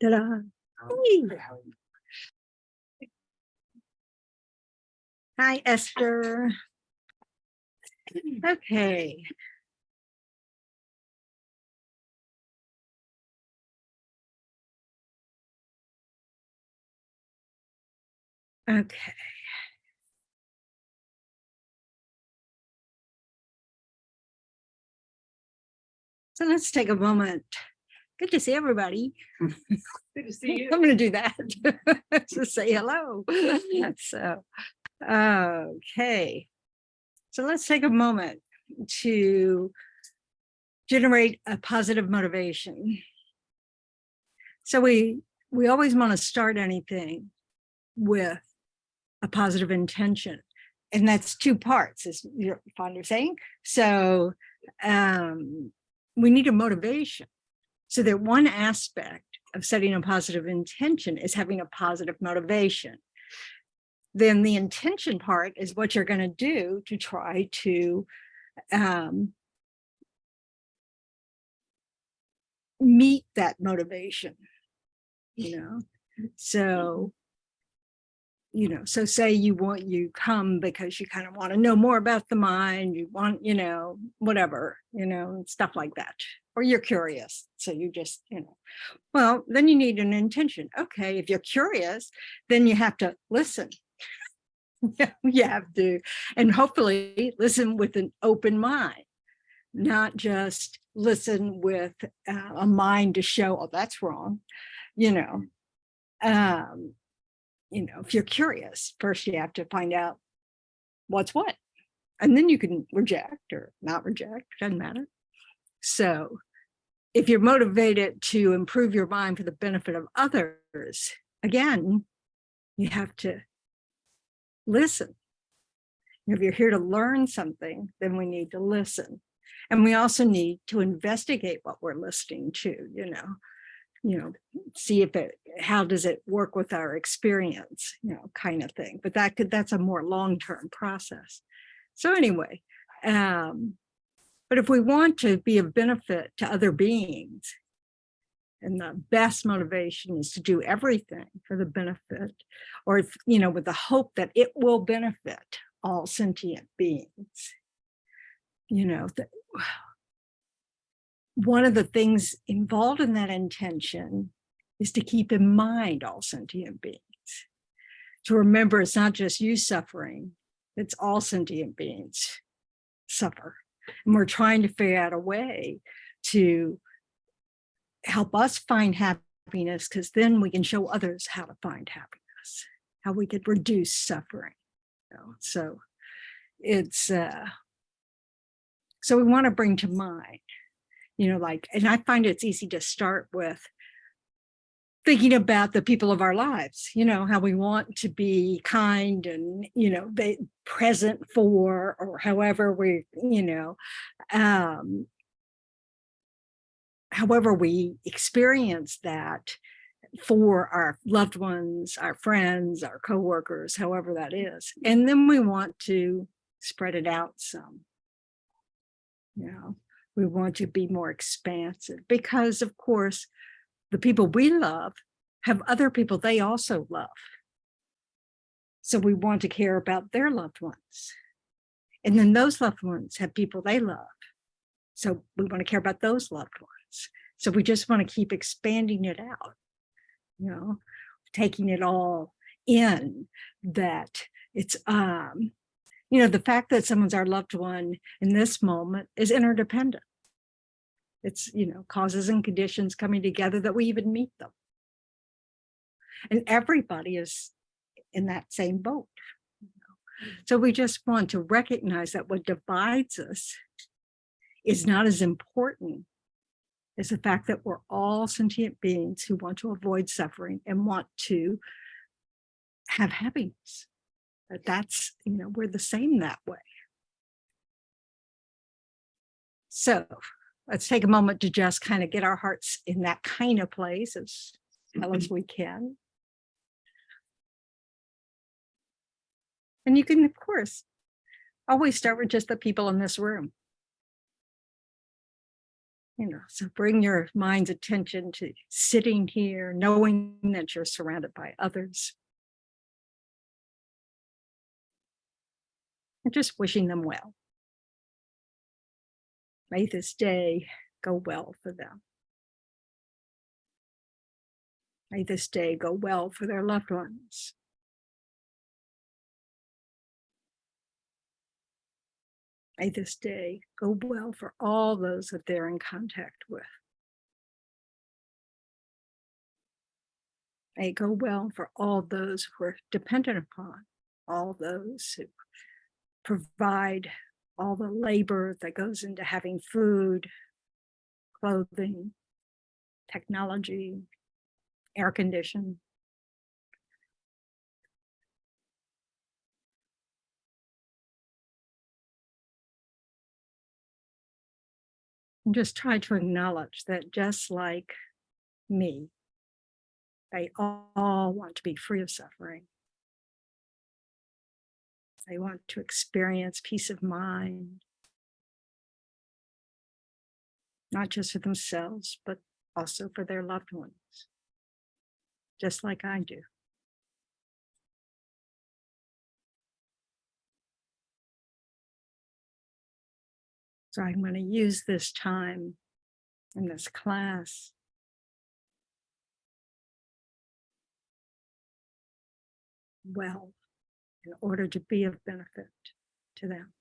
Ta-da. Hey. Hi, Esther. Okay. Okay. So let's take a moment. Good to see everybody. Good to see you. I'm going to do that. So say hello. So, okay. So let's take a moment to generate a positive motivation. So we always want to start anything with a positive intention. And that's two parts, as you're fond of saying. So we need a motivation. So that one aspect of setting a positive intention is having a positive motivation. Then the intention part is what you're going to do to try to meet that motivation, So, so say you come because you kind of want to know more about the mind, you want, whatever, stuff like that. Or you're curious. So you just, well, then you need an intention. Okay, if you're curious, then you have to listen. You have to, and hopefully listen with an open mind, not just listen with a mind to show, oh, that's wrong. If you're curious, first you have to find out what's what, and then you can reject or not reject, doesn't matter. So if you're motivated to improve your mind for the benefit of others, again, you have to listen. If you're here to learn something, then we need to listen. And we also need to investigate what we're listening to, see if how does it work with our experience, kind of thing. But that's a more long-term process. So anyway, but if we want to be of benefit to other beings, and the best motivation is to do everything for the benefit, or, with the hope that it will benefit all sentient beings. One of the things involved in that intention is to keep in mind all sentient beings. To remember it's not just you suffering, it's all sentient beings suffer. And we're trying to figure out a way to help us find happiness, because then we can show others how to find happiness, how we could reduce suffering. So it's so we want to bring to mind, and I find it's easy to start with thinking about the people of our lives, how we want to be kind and, present for, or however we, however we experience that for our loved ones, our friends, our coworkers, however that is. And then we want to spread it out some. We want to be more expansive because, of course, the people we love have other people they also love. So we want to care about their loved ones. And then those loved ones have people they love. So we want to care about those loved ones. So we just want to keep expanding it out, taking it all in, that it's, the fact that someone's our loved one in this moment is interdependent. It's, causes and conditions coming together that we even meet them. And everybody is in that same boat. So we just want to recognize that what divides us is not as important as the fact that we're all sentient beings who want to avoid suffering and want to have happiness. That's, we're the same that way. So let's take a moment to just kind of get our hearts in that kind of place as well as we can. And you can, of course, always start with just the people in this room. So bring your mind's attention to sitting here, knowing that you're surrounded by others. And just wishing them well. May this day go well for them. May this day go well for their loved ones. May this day go well for all those that they're in contact with. May it go well for all those who are dependent upon, all those who provide all the labor that goes into having food, clothing, technology, air conditioning. And just try to acknowledge that just like me, they all want to be free of suffering. They want to experience peace of mind, not just for themselves, but also for their loved ones, just like I do. So I'm going to use this time in this class well in order to be of benefit to them.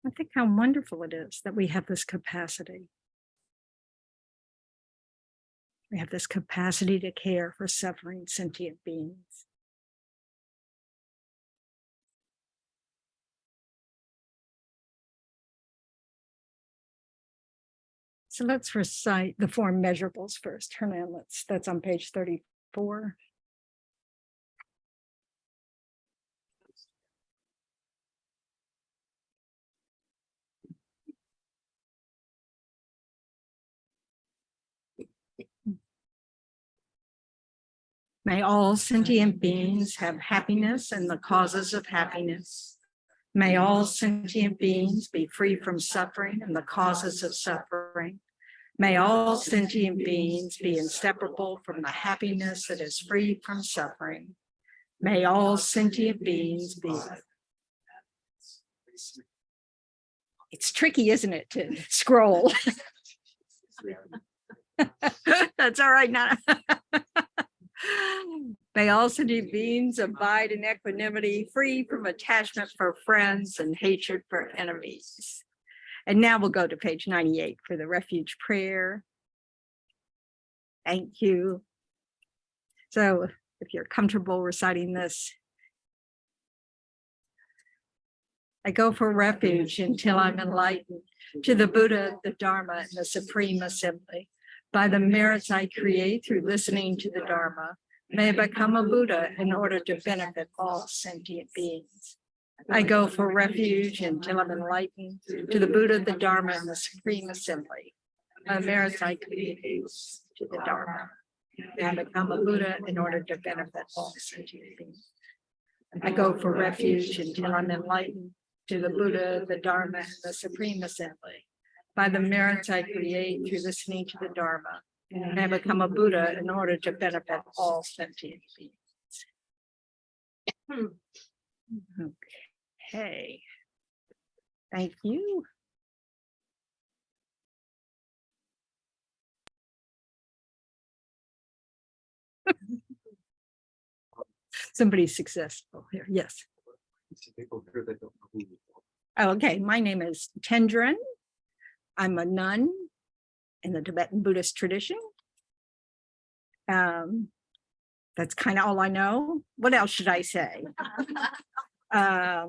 I think how wonderful it is that we have this capacity. We have this capacity to care for suffering sentient beings. So let's recite the four measurables first. Hernan, that's on page 34. May all sentient beings have happiness and the causes of happiness. May all sentient beings be free from suffering and the causes of suffering. May all sentient beings be inseparable from the happiness that is free from suffering. May all sentient beings be. It's tricky, isn't it, to scroll? That's all right now. May all sentient beings abide in equanimity, free from attachment for friends and hatred for enemies. And now we'll go to page 98 for the refuge prayer. Thank you. So if you're comfortable reciting this, I go for refuge until I'm enlightened to the Buddha, the Dharma, and the Supreme Assembly. By the merits I create through listening to the Dharma, may I become a Buddha in order to benefit all sentient beings. I go for refuge until I'm enlightened to the Buddha, the Dharma, and the Supreme Assembly. By the merits I create to the Dharma, may I become a Buddha in order to benefit all sentient beings. I go for refuge until I'm enlightened to the Buddha, the Dharma, and the Supreme Assembly. By the merits I create through listening to the Dharma, may I become a Buddha in order to benefit all sentient beings. Okay. Thank you. Somebody's successful here. Yes. Okay, my name is Tendron. I'm a nun in the Tibetan Buddhist tradition. That's kind of all I know. What else should I say? Yeah,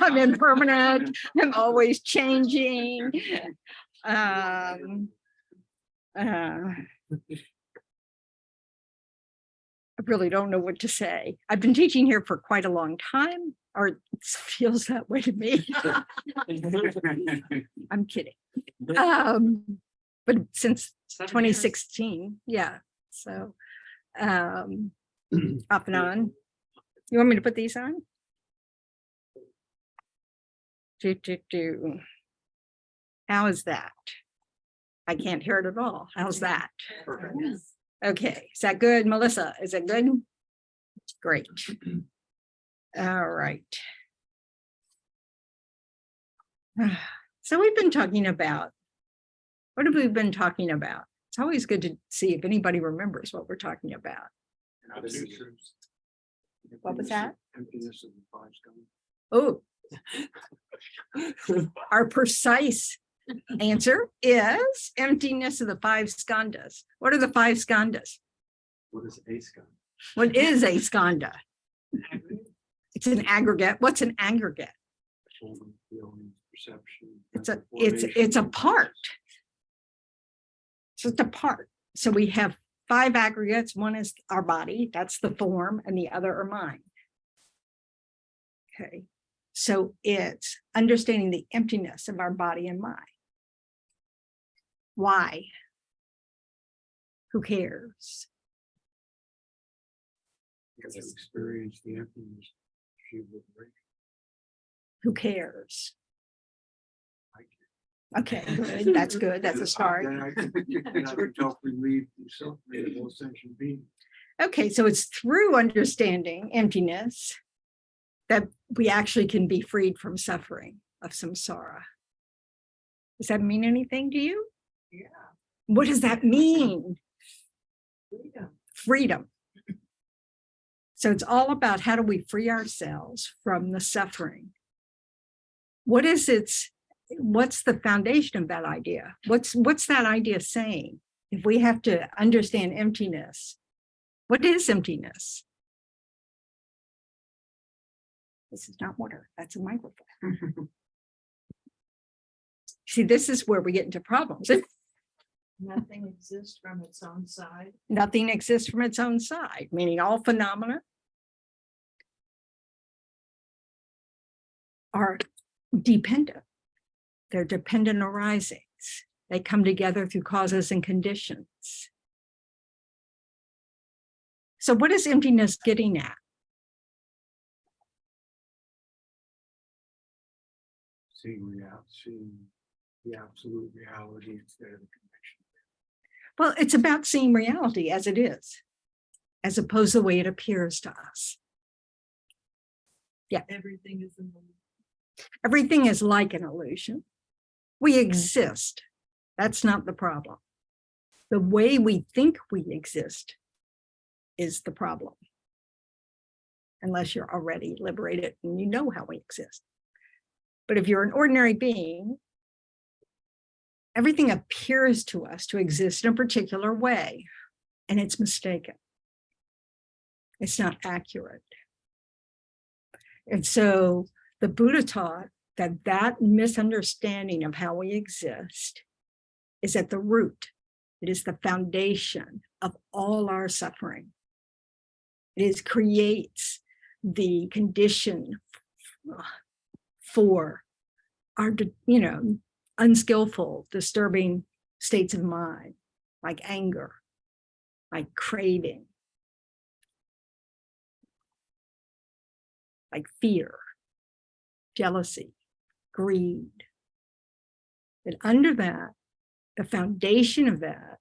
I'm impermanent. I'm always changing. I really don't know what to say. I've been teaching here for quite a long time, or it feels that way to me. I'm kidding. But since 2016, yeah. So Off and on. You want me to put these on? Do. How is that? I can't hear it at all. How's that? Okay, is that good, Melissa? Is it good? Great. All right. So we've been talking about, what have we been talking about? It's always good to see if anybody remembers what we're talking about. What was that? Emptiness of the five skandhas. Oh, our precise answer is emptiness of the five skandhas. What are the five skandhas? What is a skandha? What is a skandha? It's an aggregate. What's an aggregate? Feeling, perception. It's a part. So it's a part. So we have five aggregates. One is our body, that's the form, and the other are mind. Okay. So it's understanding the emptiness of our body and mind. Why? Who cares? Because I've experienced the emptiness. She would break. Who cares? I can't. Okay, good. That's good. That's a start. Then I can help relieve the suffering of all sentient beings. Okay, so it's through understanding emptiness that we actually can be freed from suffering of samsara. Does that mean anything to you? Yeah. What does that mean? Freedom. Freedom. So it's all about how do we free ourselves from the suffering? What's the foundation of that idea? What's that idea saying? If we have to understand emptiness, what is emptiness? This is not water, that's a microphone. See, this is where we get into problems. Nothing exists from its own side. Nothing exists from its own side, meaning all phenomena are dependent. They're dependent arisings. They come together through causes and conditions. So what is emptiness getting at? Seeing the absolute reality instead of the connection. Well, it's about seeing reality as it is, as opposed to the way it appears to us. Yeah. Everything is in the Everything is like an illusion. We exist. That's not the problem. The way we think we exist is the problem. Unless you're already liberated and you know how we exist. But if you're an ordinary being, everything appears to us to exist in a particular way, and it's mistaken. It's not accurate. And so the Buddha taught that misunderstanding of how we exist is at the root. It is the foundation of all our suffering. It creates the condition for our, unskillful, disturbing states of mind, like anger, like craving, like fear, jealousy, greed. And under that, the foundation of that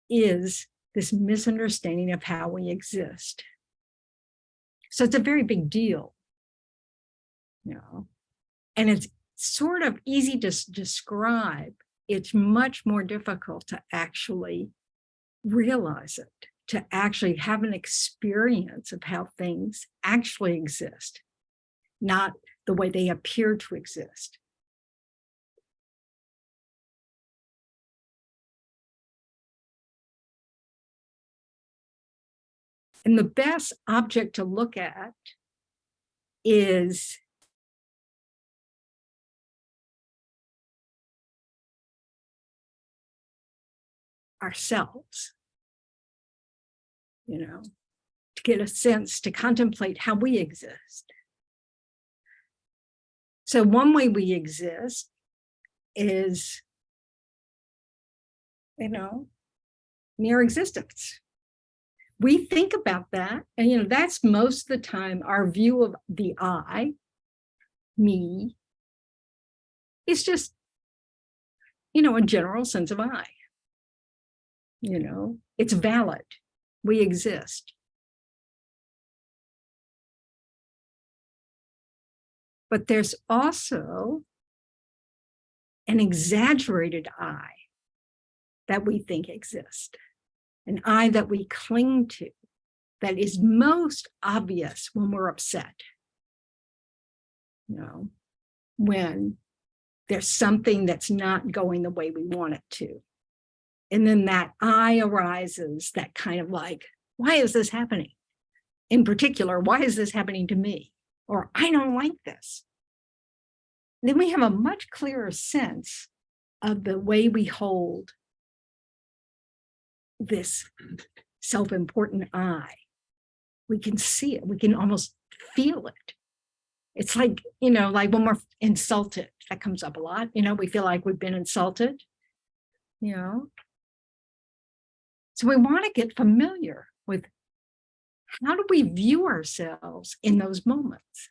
is this misunderstanding of how we exist. So it's a very big deal, and it's sort of easy to describe. It's much more difficult to actually realize it, to actually have an experience of how things actually exist, not the way they appear to exist. And the best object to look at is ourselves, to get a sense, to contemplate how we exist. So one way we exist is, mere existence. we think about that, and that's most of the time our view of the I, me, is just, a general sense of I. It's valid. We exist. But there's also an exaggerated I that we think exists, an I that we cling to, that is most obvious when we're upset. When there's something that's not going the way we want it to. And then that I arises, that kind of like, why is this happening? In particular, why is this happening to me? Or I don't like this. Then we have a much clearer sense of the way we hold this self-important I. We can see it. We can almost feel it. It's like, like when we're insulted, that comes up a lot. We feel like we've been insulted, So we want to get familiar with how do we view ourselves in those moments,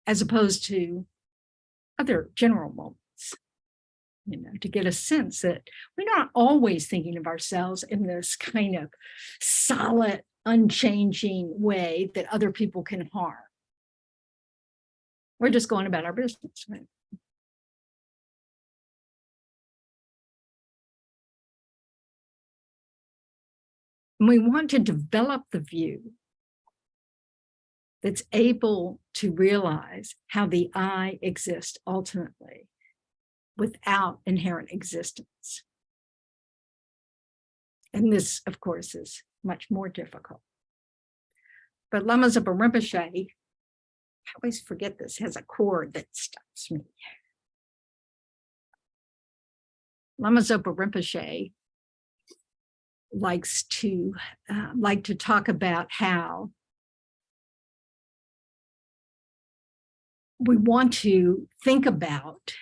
as opposed to other general moments, to get a sense that we're not always thinking of ourselves in this kind of solid, unchanging way that other people can harm. We're just going about our business, right? And we want to develop the view that's able to realize how the I exists ultimately without inherent existence. And this, of course, is much more difficult. But Lama Zopa Rinpoche, I always forget this, has a chord that stops me. Lama Zopa Rinpoche likes to talk about how we want to think about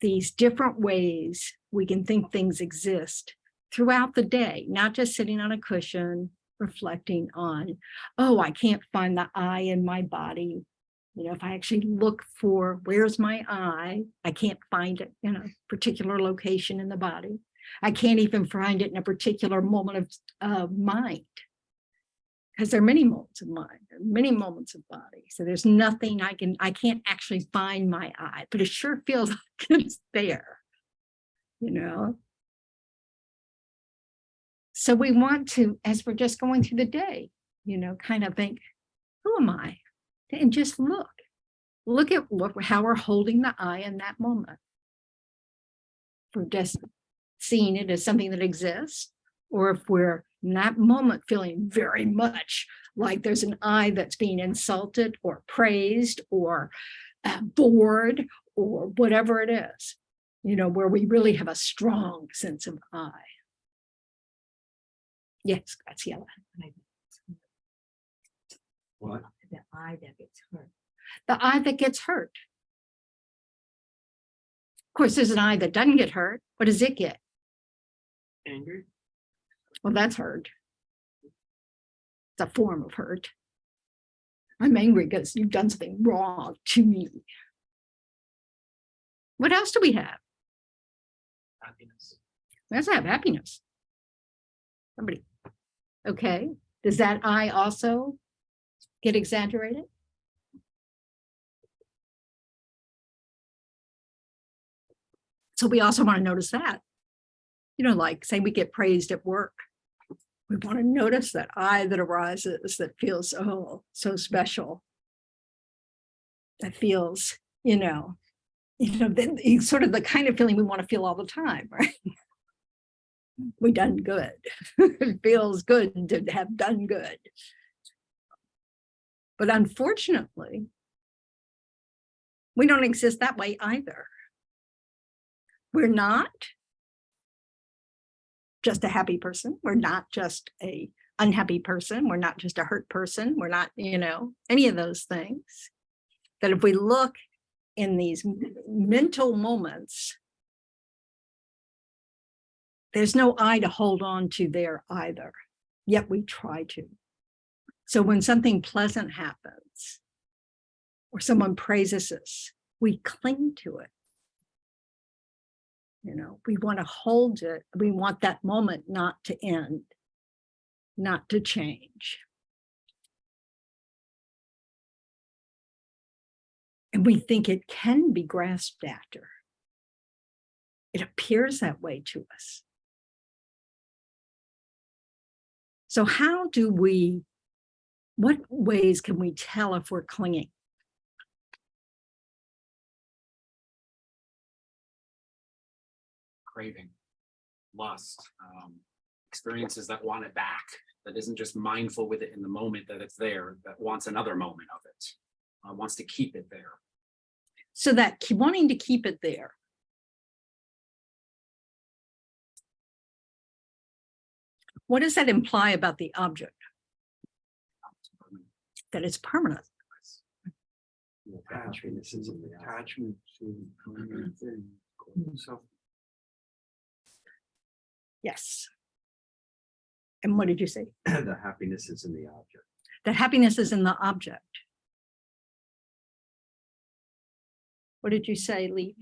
these different ways we can think things exist throughout the day, not just sitting on a cushion reflecting on, oh, I can't find the I in my body. If I actually look for where's my I can't find it in a particular location in the body. I can't even find it in a particular moment of mind, because there are many moments of mind, there are many moments of body. So there's nothing I can't actually find my I, but it sure feels like it's there, So we want to, as we're just going through the day, kind of think, who am I? And just look at how we're holding the I in that moment. If we're just seeing it as something that exists, or if we're in that moment feeling very much like there's an I that's being insulted or praised or bored or whatever it is, where we really have a strong sense of I. Yes, Graciela. What? The I that gets hurt. The I that gets hurt. Of course, there's an I that doesn't get hurt. What does it get? Anger? Well, that's hurt. It's a form of hurt. I'm angry because you've done something wrong to me. What else do we have? Happiness. We also have happiness. Somebody. Okay. Does that I also get exaggerated? So we also want to notice that. Like say we get praised at work. We want to notice that I that arises that feels so special. That feels, then sort of the kind of feeling we want to feel all the time, right? We done good. It feels good to have done good. But unfortunately, we don't exist that way either. We're not just a happy person. We're not just a unhappy person. We're not just a hurt person. We're not, any of those things. That if we look in these mental moments, there's no I to hold on to there either, yet we try to. So when something pleasant happens, or someone praises us, we cling to it. You know, we want to hold it. We want that moment not to end, not to change. And we think it can be grasped after. It appears that way to us. So how do we, what ways can we tell if we're clinging? Craving, lust, experiences that want it back, that isn't just mindful with it in the moment that it's there, that wants another moment of it, wants to keep it there. So that wanting to keep it there. What does that imply about the object? That it's permanent. Attachment to permanent thing. So Yes. And what did you say? The happiness is in the object. That happiness is in the object. What did you say, Lee?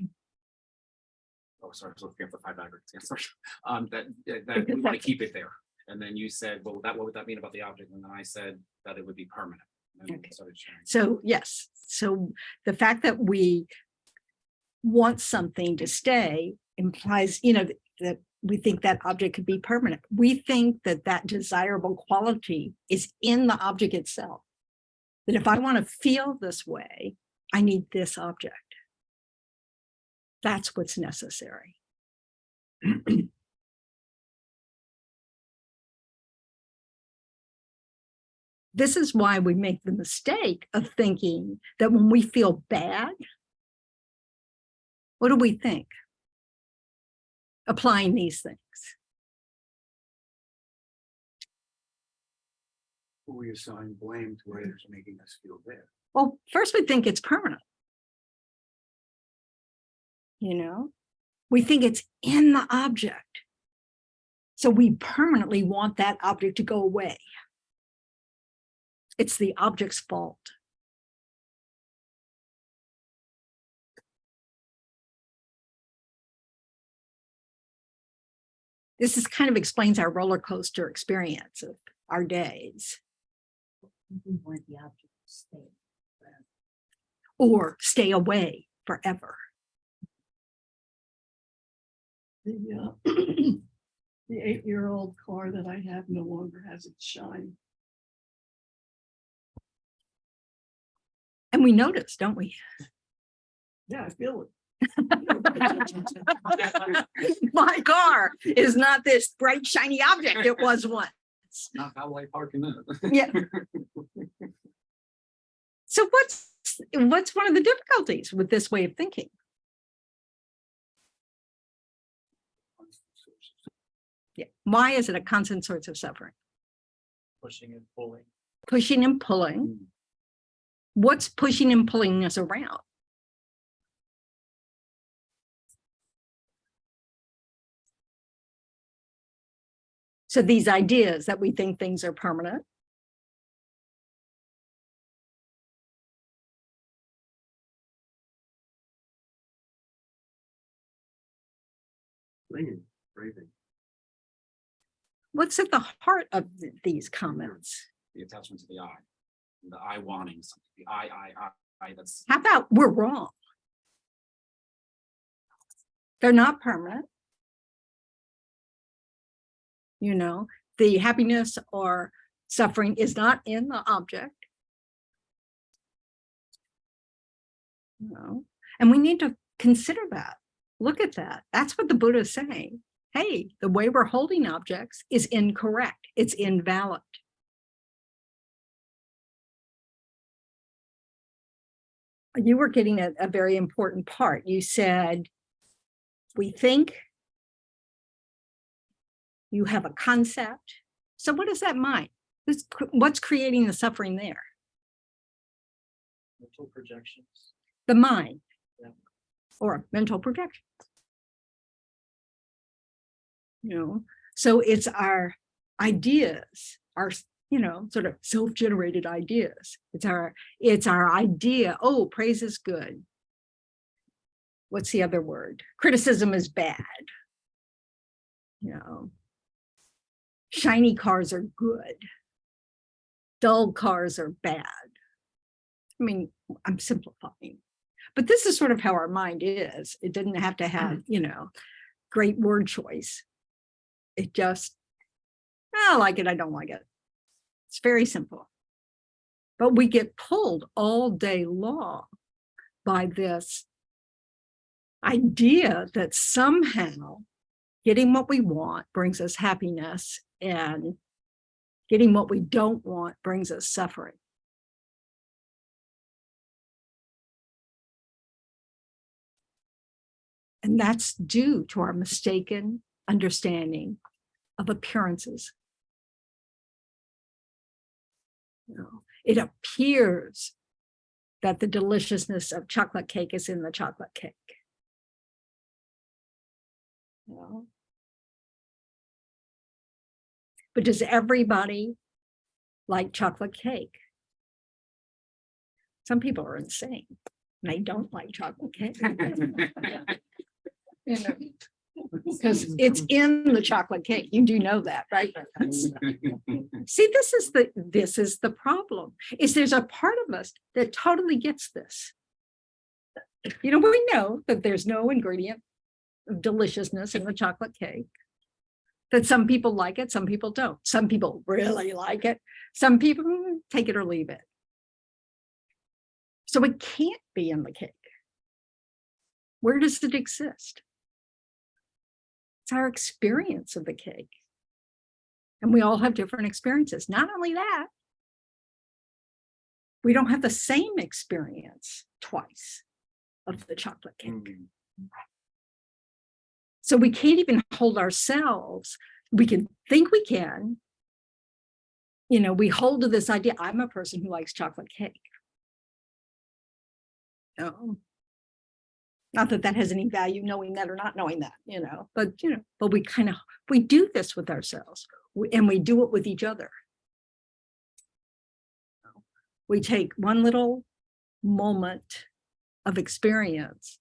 Oh, sorry, I was looking at the 5 aggregates. Yeah, sorry. That we want to keep it there. And then you said, well, what would that mean about the object? And then I said that it would be permanent. And then Okay. started sharing. So yes, so the fact that we want something to stay implies, you know, that we think that object could be permanent. We think that that desirable quality is in the object itself. That if I want to feel this way, I need this object. That's what's necessary. This is why we make the mistake of thinking that when we feel bad, what do we think? Applying these things. we assign blame to whatever's making us feel bad. Well, first we think it's permanent. You know, we think it's in the object. So we permanently want that object to go away. It's the object's fault. This is kind of explains our roller coaster experience of our days. We want the object to stay. Or stay away forever. The 8-year-old car that I have no longer has its shine. And we notice, don't we? Yeah, I feel it. My car is not this bright, shiny object it was once. Not how I park in it. Yeah. So what's one of the difficulties with this way of thinking? Yeah. Why is it a constant source of suffering? Pushing and pulling. Pushing and pulling. What's pushing and pulling us around? So these ideas that we think things are permanent. Clinging, craving. What's at the heart of these comments? The attachment to the I. The I wanting something. The I. That's How about we're wrong? They're not permanent. You know, the happiness or suffering is not in the object. No. And we need to consider that. Look at that. That's what the Buddha is saying. Hey, the way we're holding objects is incorrect. It's invalid. You were getting a very important part. You said, we think, you have a concept. So what is that mind? What's creating the suffering there? mental projections. The mind. Yeah. Or mental projection. you know, so it's our ideas, our, you know, sort of self-generated ideas. It's our idea. Oh, praise is good. What's the other word? Criticism is bad. You know, shiny cars are good. Dull cars are bad. I mean, I'm simplifying, but this is sort of how our mind is. It didn't have to have, you know, great word choice. It just, I like it, I don't like it. It's very simple. But we get pulled all day long by this idea that somehow getting what we want brings us happiness, and getting what we don't want brings us suffering. And that's due to our mistaken understanding of appearances. You know, it appears that the deliciousness of chocolate cake is in the chocolate cake. You know? But does everybody like chocolate cake? Some people are insane. They don't like chocolate cake. You know, because it's in the chocolate cake. You do know that, right? See, this is the problem. Is there's a part of us that totally gets this. You know, we know that there's no ingredient of deliciousness in the chocolate cake. That some people like it, some people don't. Some people really like it. Some people take it or leave it. So it can't be in the cake. Where does it exist? It's our experience of the cake. And we all have different experiences. Not only that, we don't have the same experience twice of the chocolate cake. So we can't even hold ourselves. We can think we can. You know, we hold to this idea, I'm a person who likes chocolate cake. No. Not that that has any value, knowing that or not knowing that, you know, but we do this with ourselves, and we do it with each other. We take one little moment of experience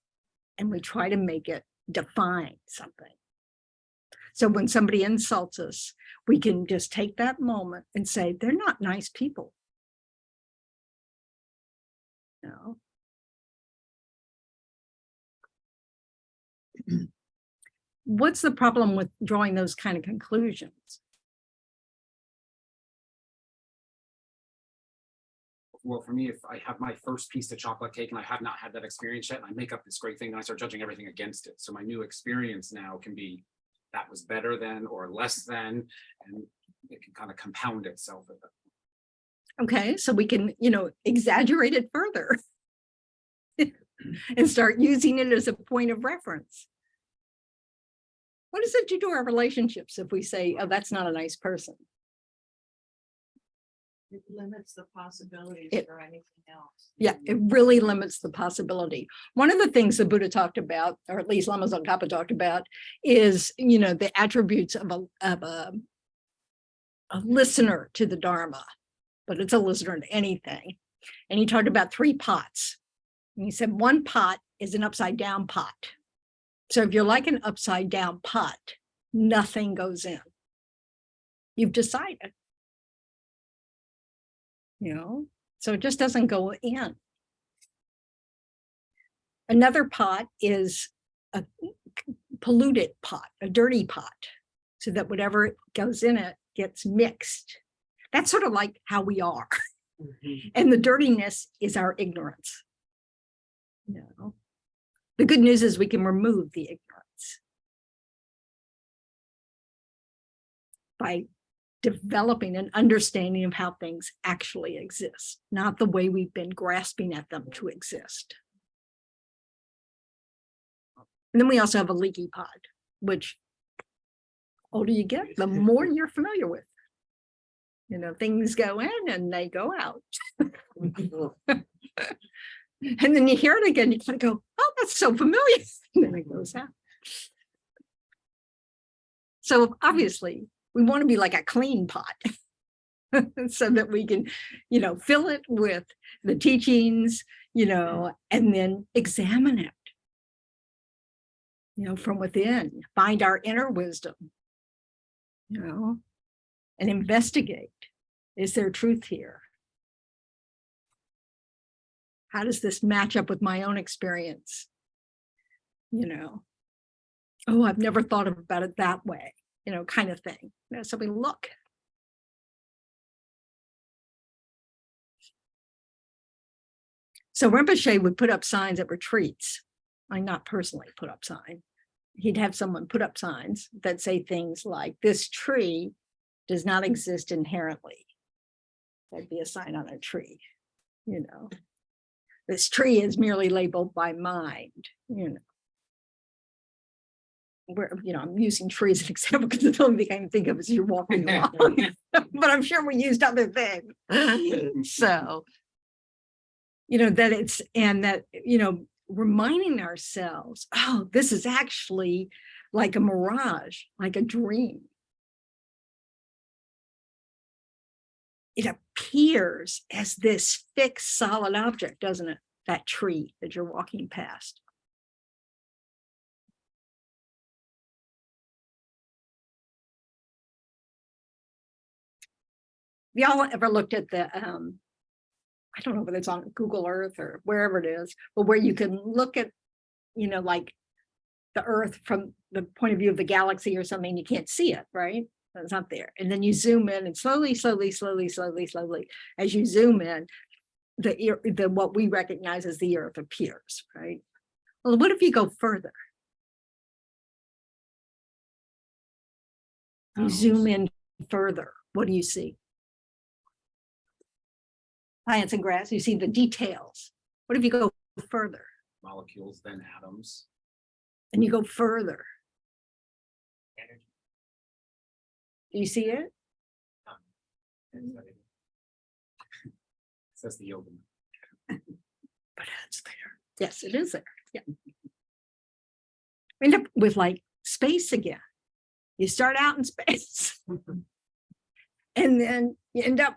and we try to make it define something. So when somebody insults us, we can just take that moment and say, they're not nice people. No. What's the problem with drawing those kind of conclusions? Well, for me, if I have my first piece of chocolate cake and I have not had that experience yet, and I make up this great thing, and I start judging everything against it. So my new experience now can be that was better than or less than, and it can kind of compound itself. Okay, so we can, you know, exaggerate it further and start using it as a point of reference. What does it do to our relationships if we say, oh, that's not a nice person? It limits the possibilities for anything else. Yeah, it really limits the possibility. One of the things the Buddha talked about, or at least Lama Tsongkhapa talked about, is, you know, the attributes of a listener to the Dharma, but it's a listener to anything. And he talked about 3 pots. And he said one pot is an upside down pot. So if you're like an upside down pot, nothing goes in. You've decided. You know, so it just doesn't go in. Another pot is a polluted pot, a dirty pot, so that whatever goes in it gets mixed. That's sort of like how we are. And the dirtiness is our ignorance. You know, the good news is we can remove the ignorance by developing an understanding of how things actually exist, not the way we've been grasping at them to exist. And then we also have a leaky pot, which older you get, the more you're familiar with. You know, things go in and they go out. And then you hear it again, you kind of go, oh, that's so familiar. And then it goes out. So obviously we want to be like a clean pot so that we can, fill it with the teachings, and then examine it, from within, find our inner wisdom, and investigate. Is there truth here? How does this match up with my own experience? Oh, I've never thought about it that way, kind of thing. So we look. So Rinpoche would put up signs at retreats. I not personally put up signs. He'd have someone put up signs that say things like, this tree does not exist inherently. That'd be a sign on a tree, This tree is merely labeled by mind, Where, I'm using trees as an example because it's the only thing I can think of as you're walking along. But I'm sure we used other things. So, that it's, and that, reminding ourselves, oh, this is actually like a mirage, like a dream. It appears as this fixed, solid object, doesn't it? That tree that you're walking past. Y'all ever looked at the, I don't know whether it's on Google Earth or wherever it is, but where you can look at, like the Earth from the point of view of the galaxy or something, you can't see it, right? It's not there. And then you zoom in and slowly, as you zoom in, the what we recognize as the Earth appears, right? Well, what if you go further? You zoom in further. What do you see? Plants and grass. You see the details. What if you go further? Molecules, then atoms. And you go further. Do you see it? Says the yoga. But it's there. Yes, it is there. Yeah. We end up with like space again. You start out in space. And then you end up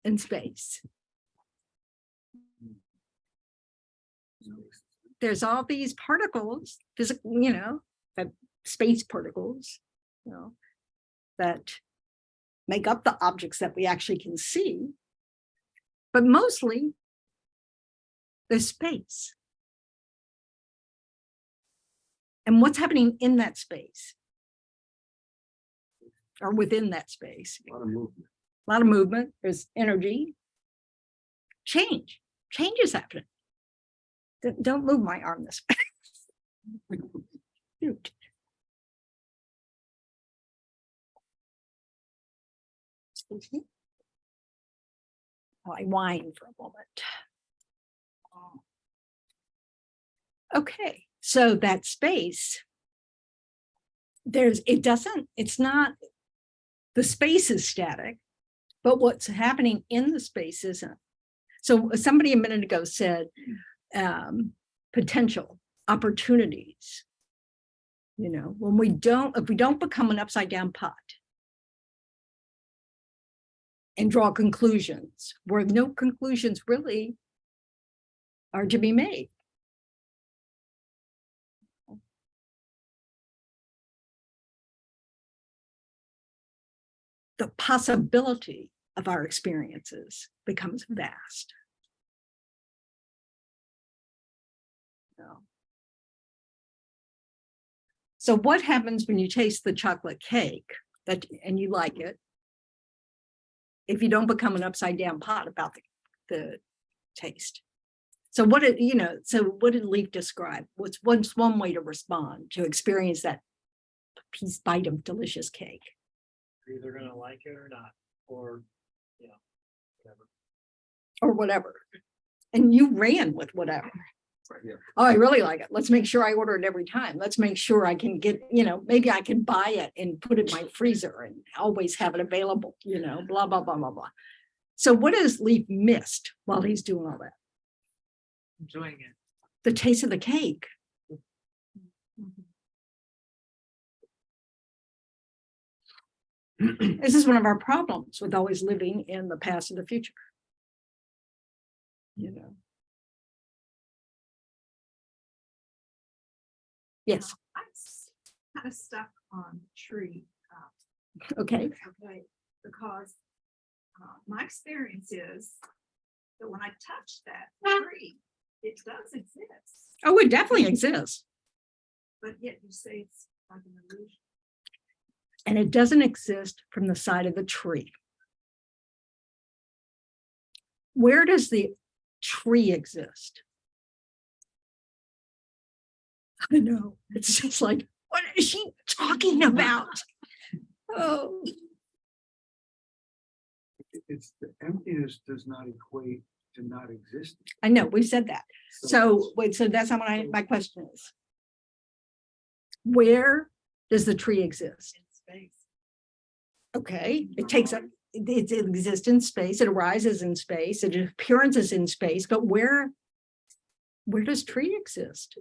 in space. There's all these particles, physical, that space particles, that make up the objects that we actually can see, but mostly there's space. And what's happening in that space? Or within that space? A lot of movement. A lot of movement, there's energy. Change is happening. Don't move my arm this way. Shoot. Excuse me. I whine for a moment. Okay, so that space, it's not, the space is static, but what's happening in the space isn't. So somebody a minute ago said, potential opportunities, when if we don't become an upside down pot and draw conclusions where no conclusions really are to be made. The possibility of our experiences becomes vast. So what happens when you taste the chocolate cake and you like it, if you don't become an upside down pot about the taste? So what did Leaf describe? What's one way to respond, to experience that bite of delicious cake? You're either gonna like it or not, or whatever. Or whatever. And you ran with whatever. Right here. Oh, I really like it. Let's make sure I order it every time. Let's make sure I can get, maybe I can buy it and put it in my freezer and always have it available, blah, blah, blah, blah, blah. So what has Leaf missed while he's doing all that? Enjoying it. The taste of the cake. This is one of our problems with always living in the past and the future. You know. Yes, Kind of stuck on tree. okay. Okay, because my experience is that when I touch that tree, it does exist, Oh, it definitely exists. but yet you say it's like an illusion. And it doesn't exist from the side of the tree. Where does the tree exist? I know. It's just like, what is she talking about? Oh, It's the emptiness does not equate to not existing. I know, we've said that. So wait, so that's not what my question is. Where does the tree exist? In space. Okay, it exists in space, it arises in space, it appearances in space, but where does tree exist?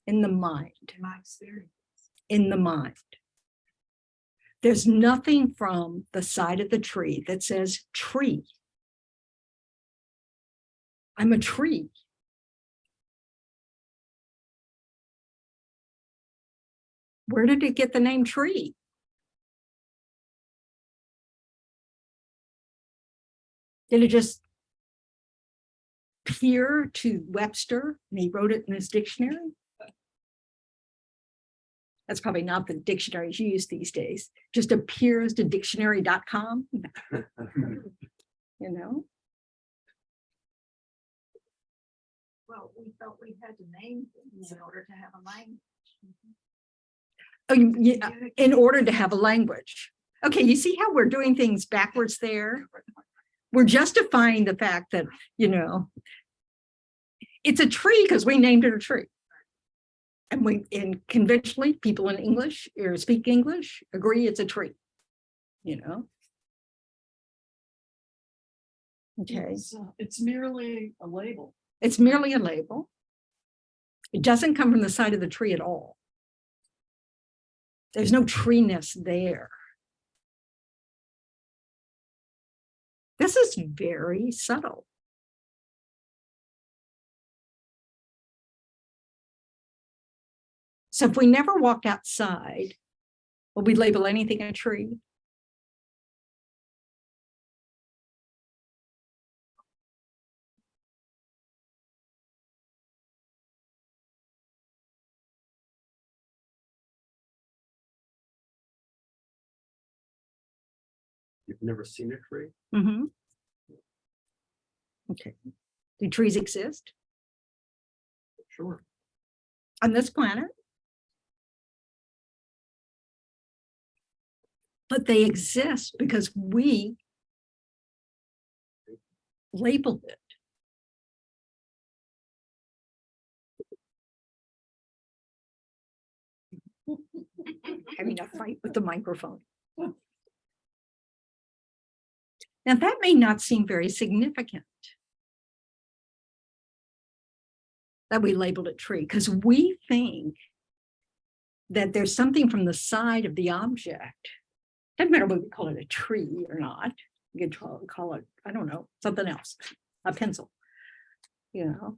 In the mind, In my experience. in the mind. There's nothing from the side of the tree that says tree. I'm a tree. Where did it get the name tree? Did it just appear to Webster and he wrote it in his dictionary? That's probably not the dictionaries used these days. Just appears to dictionary.com. You know? Well, we felt we had to name things in order to have a language. Oh, yeah, in order to have a language. Okay, you see how we're doing things backwards there? We're justifying the fact that, you know, it's a tree because we named it a tree. And conventionally, people in English or speak English agree it's a tree, you know? Okay, It's merely a label. it's merely a label. It doesn't come from the side of the tree at all. There's no treeness there. This is very subtle. So if we never walked outside, will we label anything a tree? You've never seen a tree? Mm-hmm. Okay. Do trees exist Sure. on this planet? But they exist because we labeled it. Having a fight with the microphone. Now that may not seem very significant that we labeled it tree, because we think that there's something from the side of the object. Doesn't matter whether we call it a tree or not. You could call it, I don't know, something else, a pencil, you know.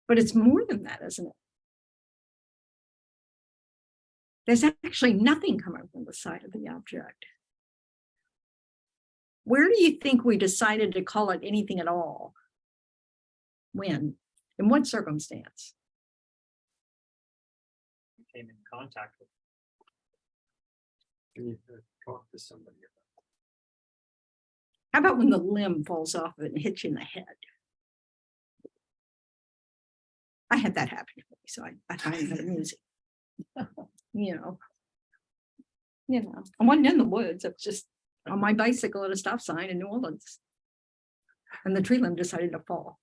But it's more than that, isn't it? There's actually nothing coming from the side of the object. Where do you think we decided to call it anything at all? When? In what circumstance? Came in contact with. You need to talk to somebody about. How about when the limb falls off of it and hits you in the head? I had that happen to me, so I find that amusing. You know, I wasn't in the woods. I was just on my bicycle at a stop sign in New Orleans. And the tree limb decided to fall.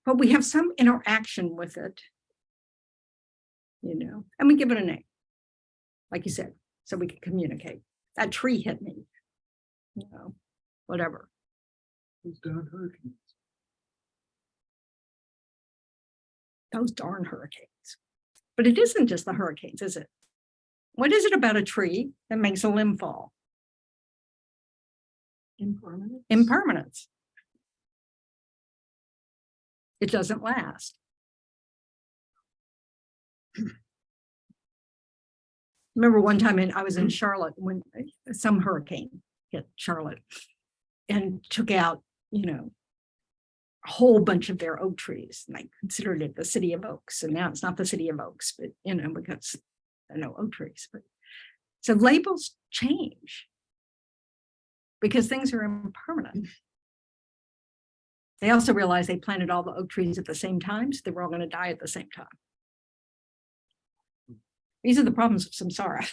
But we have some interaction with it, you know, and we give it a name, like you said, so we can communicate. That tree hit me, you know, whatever. Those darn hurricanes. Those darn hurricanes. But it isn't just the hurricanes, is it? What is it about a tree that makes a limb fall? Impermanent. Impermanence. It doesn't last. Remember one time I was in Charlotte when some hurricane hit Charlotte and took out, a whole bunch of their oak trees. And I considered it the city of oaks. And now it's not the city of oaks, but, because I know oak trees. But so labels change because things are impermanent. They also realized they planted all the oak trees at the same time, so they were all going to die at the same time. These are the problems of samsara,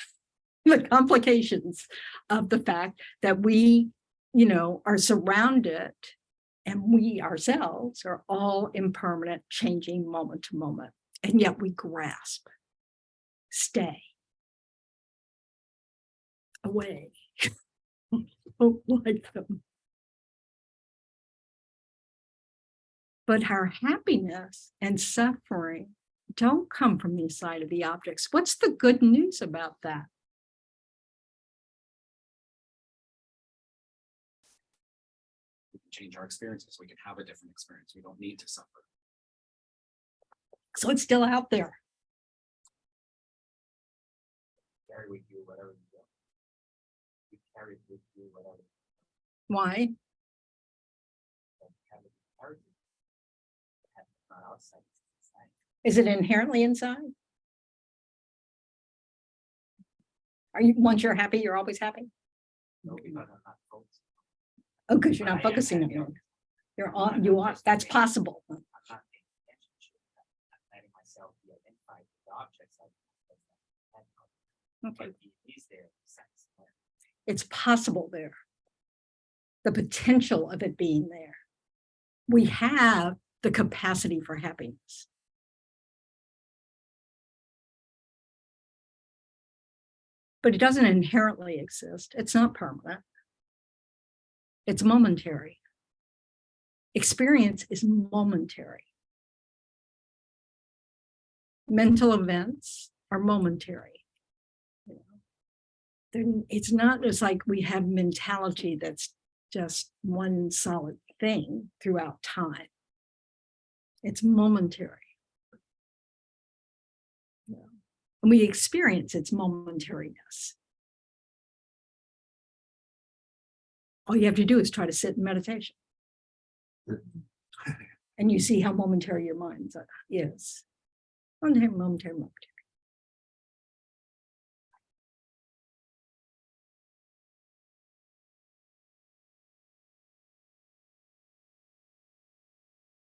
the complications of the fact that we, are surrounded and we ourselves are all impermanent, changing moment to moment. And yet we grasp, stay, away, don't like them. But our happiness and suffering don't come from the side of the objects. What's the good news about that? We can change our experiences. We can have a different experience. We don't need to suffer. So it's still out there. Carry with you whatever you want. You carry with you whatever you Why? want. Have it carried with you. Have it not outside. It's inside. Is it inherently inside? Once you're happy, you're always happy? No, because I'm not focused. Oh, because you're But I not am focusing on happy. it. You are, that's possible. I'm not paying attention to it. I'm letting myself be identified with the objects. Okay. But it is there. Sense. It's possible there. The potential of it being there. We have the capacity for happiness. But it doesn't inherently exist. It's not permanent. It's momentary. Experience is momentary. Mental events are momentary. It's not just like we have mentality that's just one solid thing throughout time. It's momentary. And we experience its momentariness. All you have to do is try to sit in meditation. And you see how momentary your mind is. Momentary.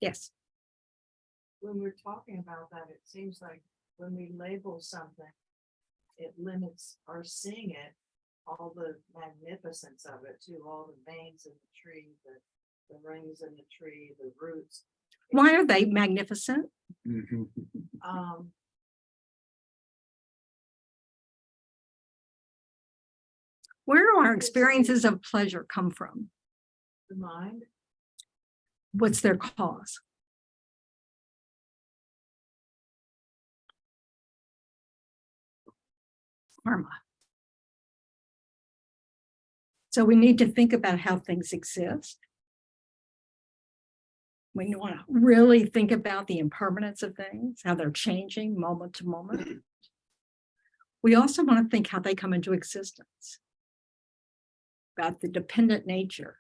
Yes. When we're talking about that, it seems like when we label something, it limits our seeing it, all the magnificence of it, to all the veins in the tree, the rings in the tree, the roots. Why are they magnificent? Um, Where do our experiences of pleasure come from? the mind, What's their cause? Karma. So we need to think about how things exist. We want to really think about the impermanence of things, how they're changing moment to moment. We also want to think how they come into existence, about the dependent nature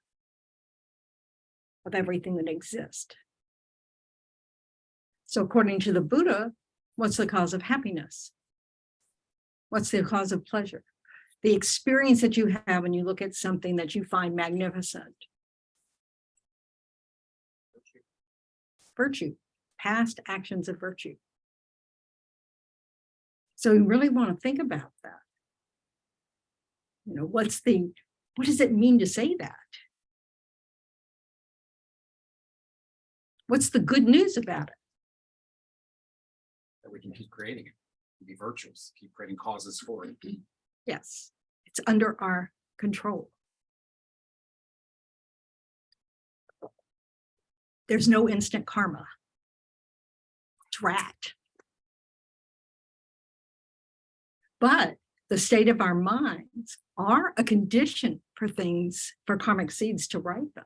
of everything that exists. So according to the Buddha, what's the cause of happiness? What's the cause of pleasure? The experience that you have when you look at something that you find magnificent. Virtue, past actions of virtue. So we really want to think about that. What does it mean to say that? What's the good news about it? That we can keep creating it, be virtuous, keep creating causes for it. Yes, it's under our control. There's no instant karma. It's wrapped. But the state of our minds are a condition for things, for karmic seeds to ripen.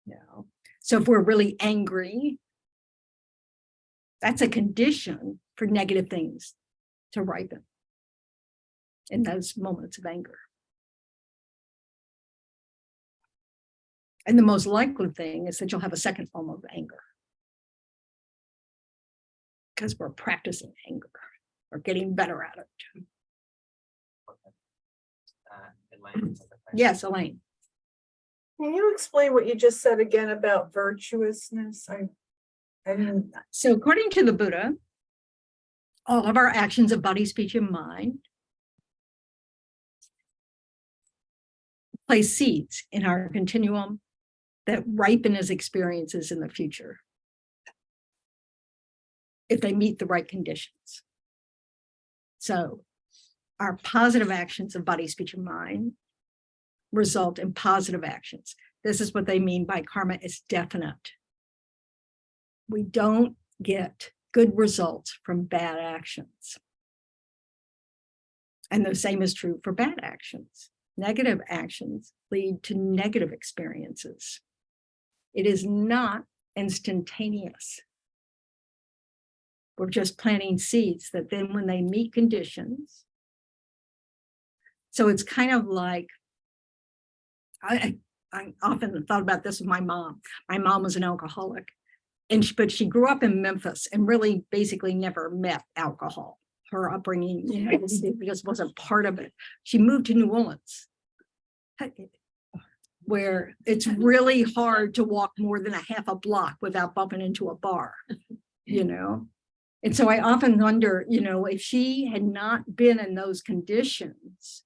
You know, so if we're really angry, that's a condition for negative things to ripen in those moments of anger. And the most likely thing is that you'll have a second form of anger, because we're practicing anger or getting better at it. Enlightenment. Yes, Elaine. Can you explain what you just said again about virtuousness? I didn't. So according to the Buddha, all of our actions of body, speech, and mind place seeds in our continuum that ripen as experiences in the future, if they meet the right conditions. So our positive actions of body, speech, and mind result in positive actions. This is what they mean by karma is definite. We don't get good results from bad actions. And the same is true for bad actions. Negative actions lead to negative experiences. It is not instantaneous. We're just planting seeds that then when they meet conditions. So it's kind of like, I often thought about this with my mom. My mom was an alcoholic, but she grew up in Memphis and really basically never met alcohol. Her upbringing, you know, it just wasn't part of it. She moved to New Orleans, where it's really hard to walk more than a half a block without bumping into a bar, you know? And so I often wonder, you know, if she had not been in those conditions,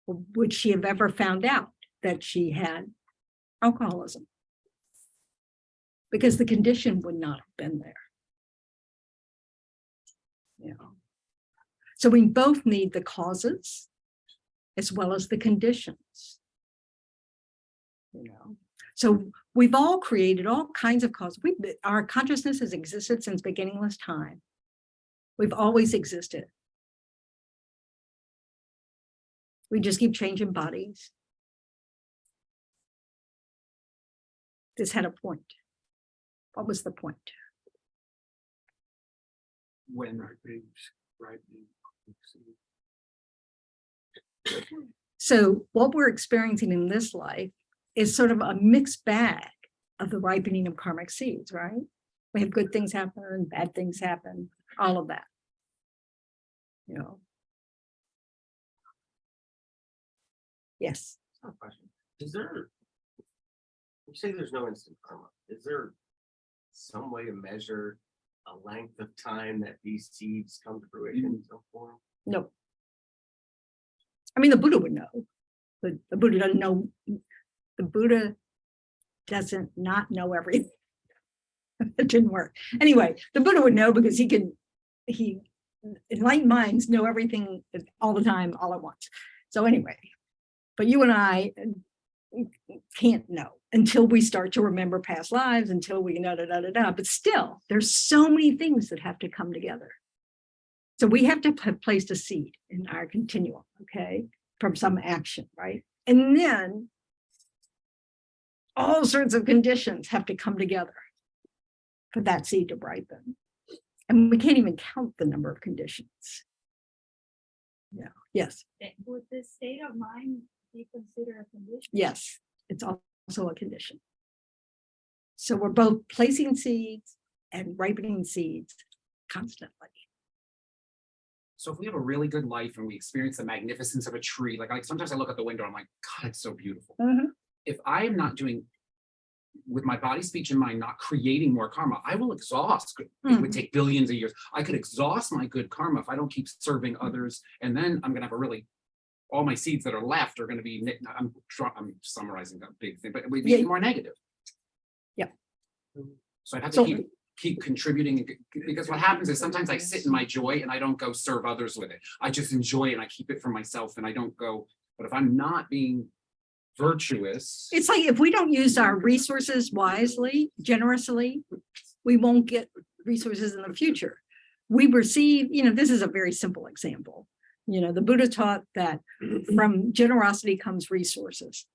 would she have ever found out that she had alcoholism? Because the condition would not have been there. You know, so we both need the causes as well as the conditions. You know, so we've all created all kinds of causes. Our consciousness has existed since beginningless time. We've always existed. We just keep changing bodies. This had a point. What was the point? When So what we're experiencing in this life is sort of a mixed bag of the ripening of karmic seeds, right? We have good things happen, bad things happen, all of that. You know. Yes. Not a question. Is there, you say there's no instant karma. Is there some way to measure a length of time that these seeds come to fruition in some form? No. I mean, the Buddha would know, but the Buddha doesn't know. The Buddha doesn't not know everything. It didn't work. Anyway, the Buddha would know because enlightened minds know everything all the time, all at once. So anyway, but you and I can't know until we start to remember past lives, until we but still, there's so many things that have to come together. So we have to have placed a seed in our continuum, okay, from some action, right? And then all sorts of conditions have to come together for that seed to ripen. And we can't even count the number of conditions. Yeah, yes. Would the state of mind be considered a condition? Yes, it's also a condition. So we're both placing seeds and ripening seeds constantly. So if we have a really good life and we experience the magnificence of a tree, like sometimes I look out the window, I'm like, God, it's so beautiful. Mhm. If I am not doing, with my body, speech, and mind, not creating more karma, I will exhaust. It would take billions of years. I could exhaust my good karma if I don't keep serving others. And then I'm going to have all my seeds that are left are going to be, I'm summarizing that big thing, but it would be more negative. Yeah. So I'd have to keep contributing, because what happens is sometimes I sit in my joy and I don't go serve others with it. I just enjoy it and I keep it for myself and I don't go, but if I'm not being virtuous. It's like if we don't use our resources wisely, generously, we won't get resources in the future. we receive, this is a very simple example. The Buddha taught that from generosity comes resources.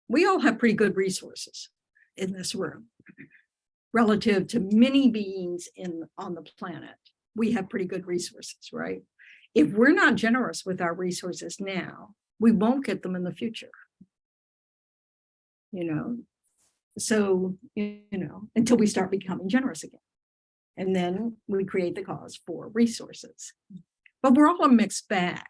We all have pretty good resources in this room relative to many beings on the planet. We have pretty good resources, right? If we're not generous with our resources now, we won't get them in the future. So, until we start becoming generous again. And then we create the cause for resources. But we're all a mixed bag,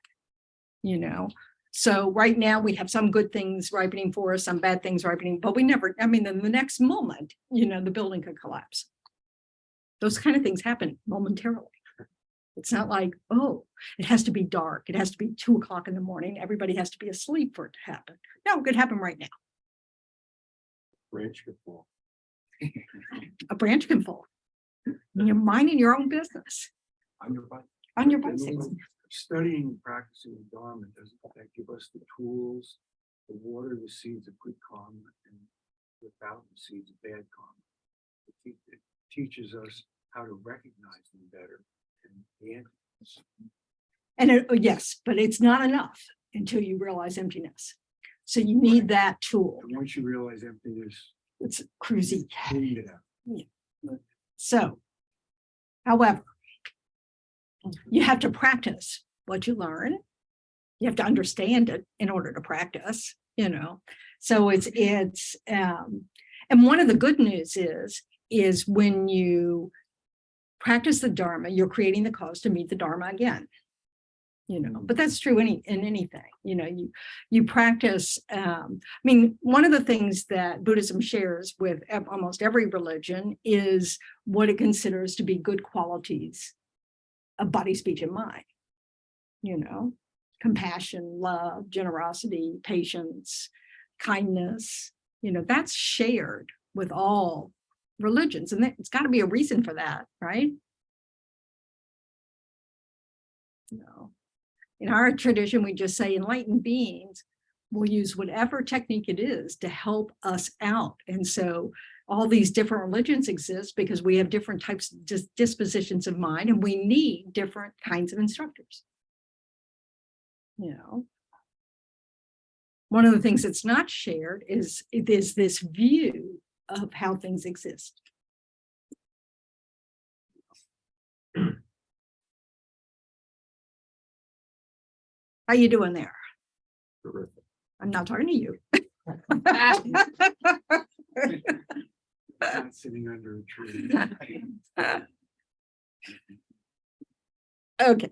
So right now we have some good things ripening for us, some bad things ripening, but we never, in the next moment, the building could collapse. Those kind of things happen momentarily. It's not like, oh, it has to be dark. It has to be 2 o'clock in the morning. Everybody has to be asleep for it to happen. No, it could happen right now. Branch could fall. A branch can fall. You're minding your own business On your bike. on your But then bicycle. Studying and practicing the Dharma doesn't that give us the tools to water the seeds of good karma and without the seeds of bad karma. It teaches us how to recognize them better. And Yes, but it's not enough until you realize emptiness. So you need that tool. once you realize emptiness, It's cruisy. clean it up. So, however, you have to practice what you learn. You have to understand it in order to practice, So and one of the good news is when you practice the Dharma, you're creating the cause to meet the Dharma again. But that's true in anything. You practice. One of the things that Buddhism shares with almost every religion is what it considers to be good qualities of body, speech, and mind. Compassion, love, generosity, patience, kindness. That's shared with all religions, and it's got to be a reason for that, right? In our tradition, we just say enlightened beings will use whatever technique it is to help us out. And so all these different religions exist because we have different types of dispositions of mind, and we need different kinds of instructors. One of the things that's not shared is this view of how things exist. How you doing there? Terrific. I'm not talking to you. Not sitting under a tree. Okay.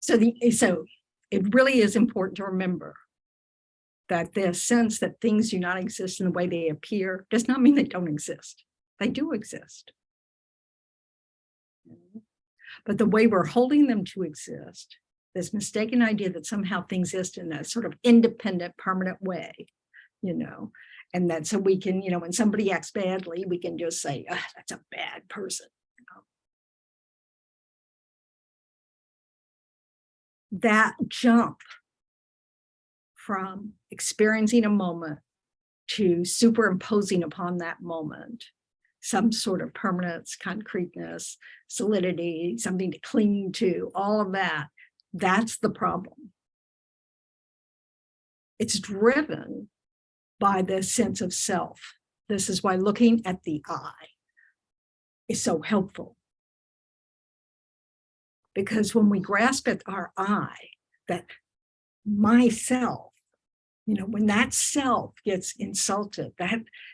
So it really is important to remember that the sense that things do not exist in the way they appear does not mean they don't exist. They do exist. But the way we're holding them to exist, this mistaken idea that somehow things exist in a sort of independent, permanent way, and that so we can, when somebody acts badly, we can just say, that's a bad person. That jump from experiencing a moment to superimposing upon that moment some sort of permanence, concreteness, solidity, something to cling to, all of that, that's the problem. It's driven by the sense of self. This is why looking at the I is so helpful. Because when we grasp at our I, that myself, when that self gets insulted,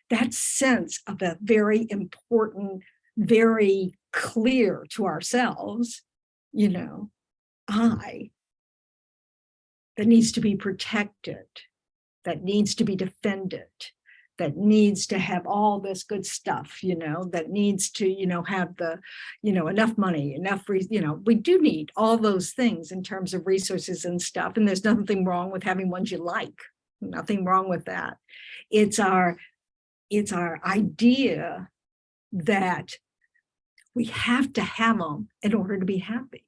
that sense of a very important, very clear to ourselves, I, that needs to be protected, that needs to be defended, that needs to have all this good stuff, that needs to, have the, enough money, enough, we do need all those things in terms of resources and stuff. And there's nothing wrong with having ones you like. Nothing wrong with that. It's our idea that we have to have them in order to be happy,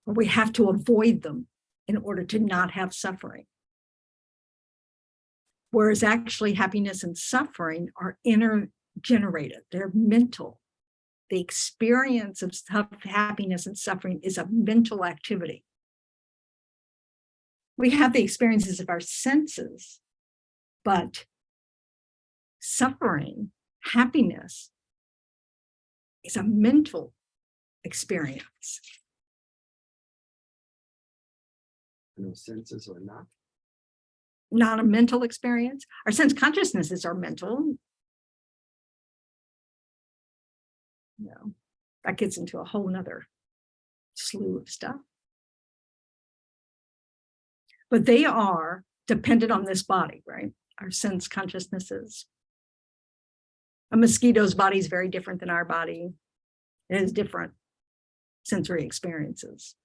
or we have to avoid them in order to not have suffering. Whereas actually happiness and suffering are inner generated, they're mental. The experience of happiness and suffering is a mental activity. We have the experiences of our senses, but suffering, happiness is a mental experience. And those senses are Not a mental experience. Our sense consciousnesses are mental. No, that gets into a whole nother slew of stuff. But they are dependent on this body, right? Our sense consciousnesses. A mosquito's body is very different than our body. It has different sensory experiences.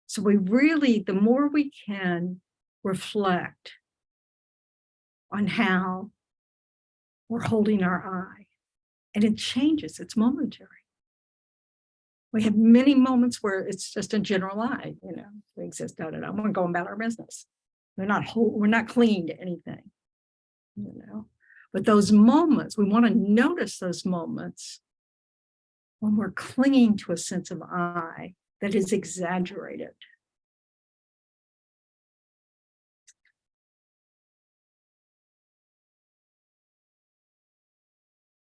So we really, the more we can reflect on how we're holding our eye, and it changes, it's momentary. We have many moments where it's just a general eye, we exist, we're going about our business. We're not clinging to anything, But those moments, we want to notice those moments when we're clinging to a sense of I that is exaggerated.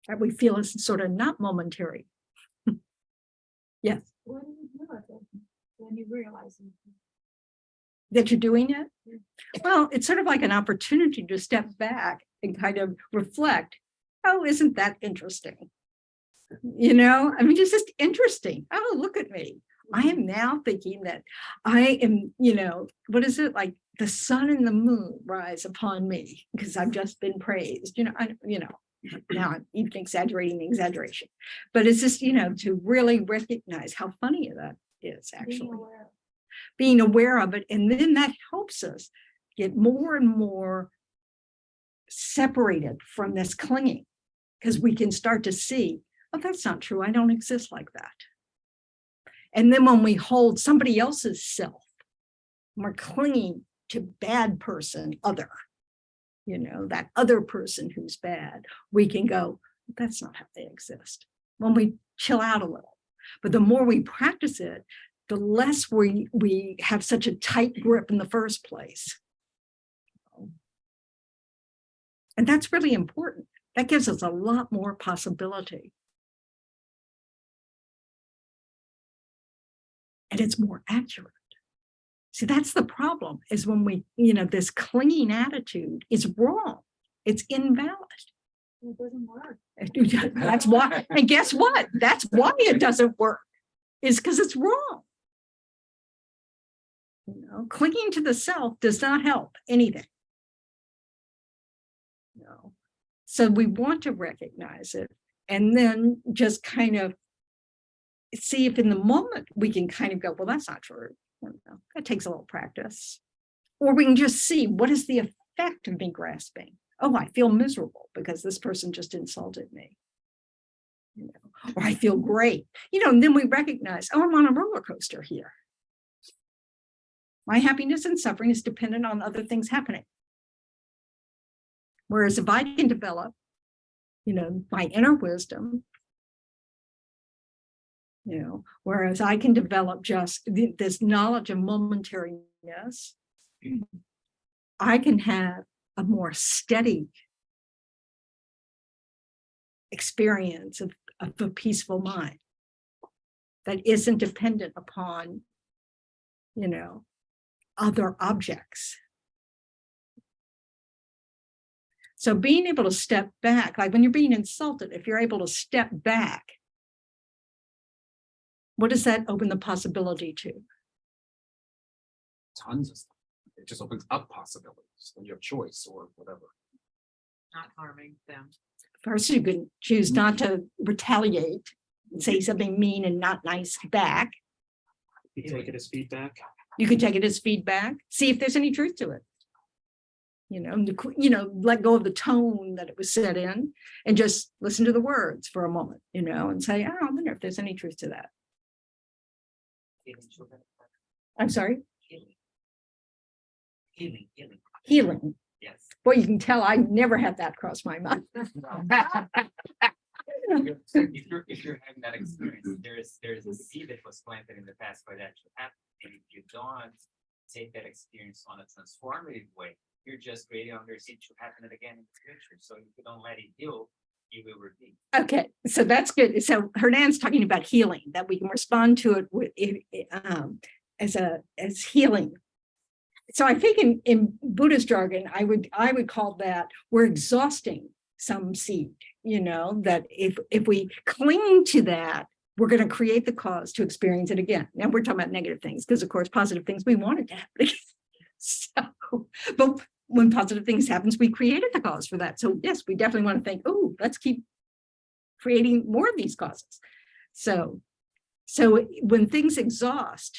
That we feel is sort of not momentary. Yes. What do you do with it when you realize it? That you're doing it? Well, it's sort of like an opportunity to step back and kind of reflect. Oh, isn't that interesting? It's just interesting. Oh, look at me. I am now thinking that I am, what is it like? The sun and the moon rise upon me because I've just been praised. Now I'm even exaggerating the exaggeration, but it's just, to really recognize how funny that is actually. Being aware of it. And then that helps us get more and more separated from this clinging because we can start to see, oh, that's not true. I don't exist like that. And then when we hold somebody else's self, we're clinging to bad person, other, that other person who's bad, we can go, that's not how they exist. When we chill out a little, but the more we practice it, the less we have such a tight grip in the first place. And that's really important. That gives us a lot more possibility. And it's more accurate. See, that's the problem, is when we, this clinging attitude is wrong. It's invalid. It doesn't work. That's why, and guess what? That's why it doesn't work, is because it's wrong. Clinging to the self does not help anything. So we want to recognize it and then just kind of see if in the moment we can kind of go, well, that's not true. That takes a little practice. Or we can just see, what is the effect of me grasping? Oh, I feel miserable because this person just insulted me. Or I feel great. And then we recognize, oh, I'm on a roller coaster here. My happiness and suffering is dependent on other things happening. Whereas if I can develop, my inner wisdom, whereas I can develop just this knowledge of momentariness, I can have a more steady experience of a peaceful mind that isn't dependent upon, other objects. So being able to step back, like when you're being insulted, if you're able to step back, what does that open the possibility to? Tons of stuff. It just opens up possibilities when you have choice or whatever. Not harming them. First, you can choose not to retaliate and say something mean and not nice back. You take it as feedback. You can take it as feedback, see if there's any truth to it. let go of the tone that it was set in and just listen to the words for a moment, and say, oh, I wonder if there's any truth to that. I'm sorry, healing. Yes. Boy, you can tell I never had that cross my mind. If you're having that experience, there's a seed that was planted in the past for that to happen. And if you don't take that experience on a transformative way, you're just creating another seed to happen again in the future. So if you don't let it heal, you will repeat. Okay, so that's good. So Hernan's talking about healing, that we can respond to it with as healing. So I think in Buddhist jargon, I would call that we're exhausting some seed, that if we cling to that, we're going to create the cause to experience it again. Now we're talking about negative things, because of course, positive things we wanted to happen. So, but when positive things happens, we created the cause for that. So yes, we definitely want to think, oh, let's keep creating more of these causes. So when things exhaust,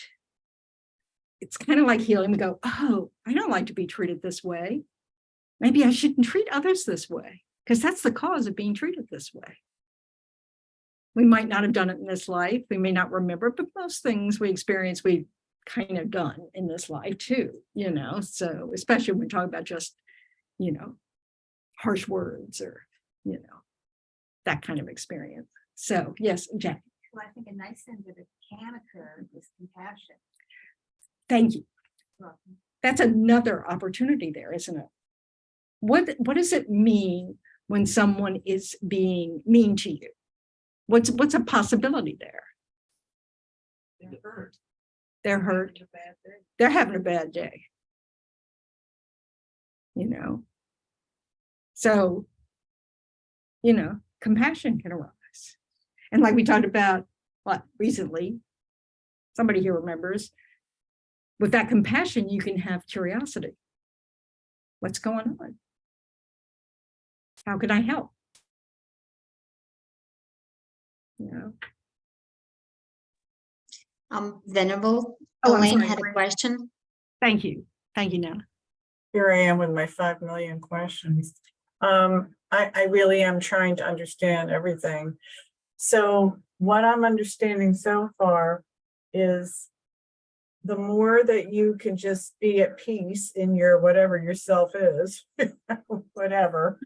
it's kind of like healing. We go, oh, I don't like to be treated this way. Maybe I shouldn't treat others this way, because that's the cause of being treated this way. We might not have done it in this life. We may not remember, but most things we experience, we've kind of done in this life too, so especially when we talk about just, harsh words or, that kind of experience. So yes, Jack. Well, I think a nice thing that it can occur is compassion. Thank you. That's another opportunity there, isn't it? What does it mean when someone is being mean to you? What's a possibility there? They're hurt. They're hurt. Having a bad day. They're having a bad day. So, compassion can arise. And like we talked about recently, somebody here remembers, with that compassion, you can have curiosity. What's going on? How can I help? Venerable, Oh, I'm Elaine sorry. had a question. Thank you, Nana. Here I am with my 5 million questions. I really am trying to understand everything. So what I'm understanding so far is the more that you can just be at peace in your whatever yourself is, whatever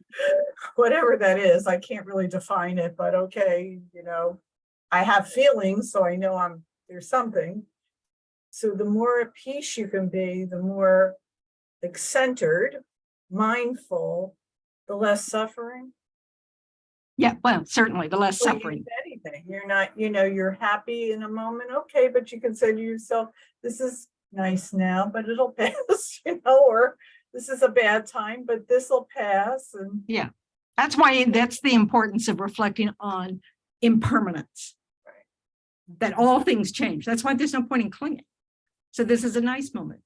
that is, I can't really define it, but okay, I have feelings, so I know there's something. So the more at peace you can be, the more centered, mindful, the less suffering. Yeah, well, certainly the less Well, you suffering. said anything. You're not, you're happy in a moment, okay, but you can say to yourself, this is nice now, but it'll pass, or this is a bad time, but this will pass. And Yeah, that's the importance of reflecting on impermanence. Right. That all things change. That's why there's no point in clinging. So this is a nice moment.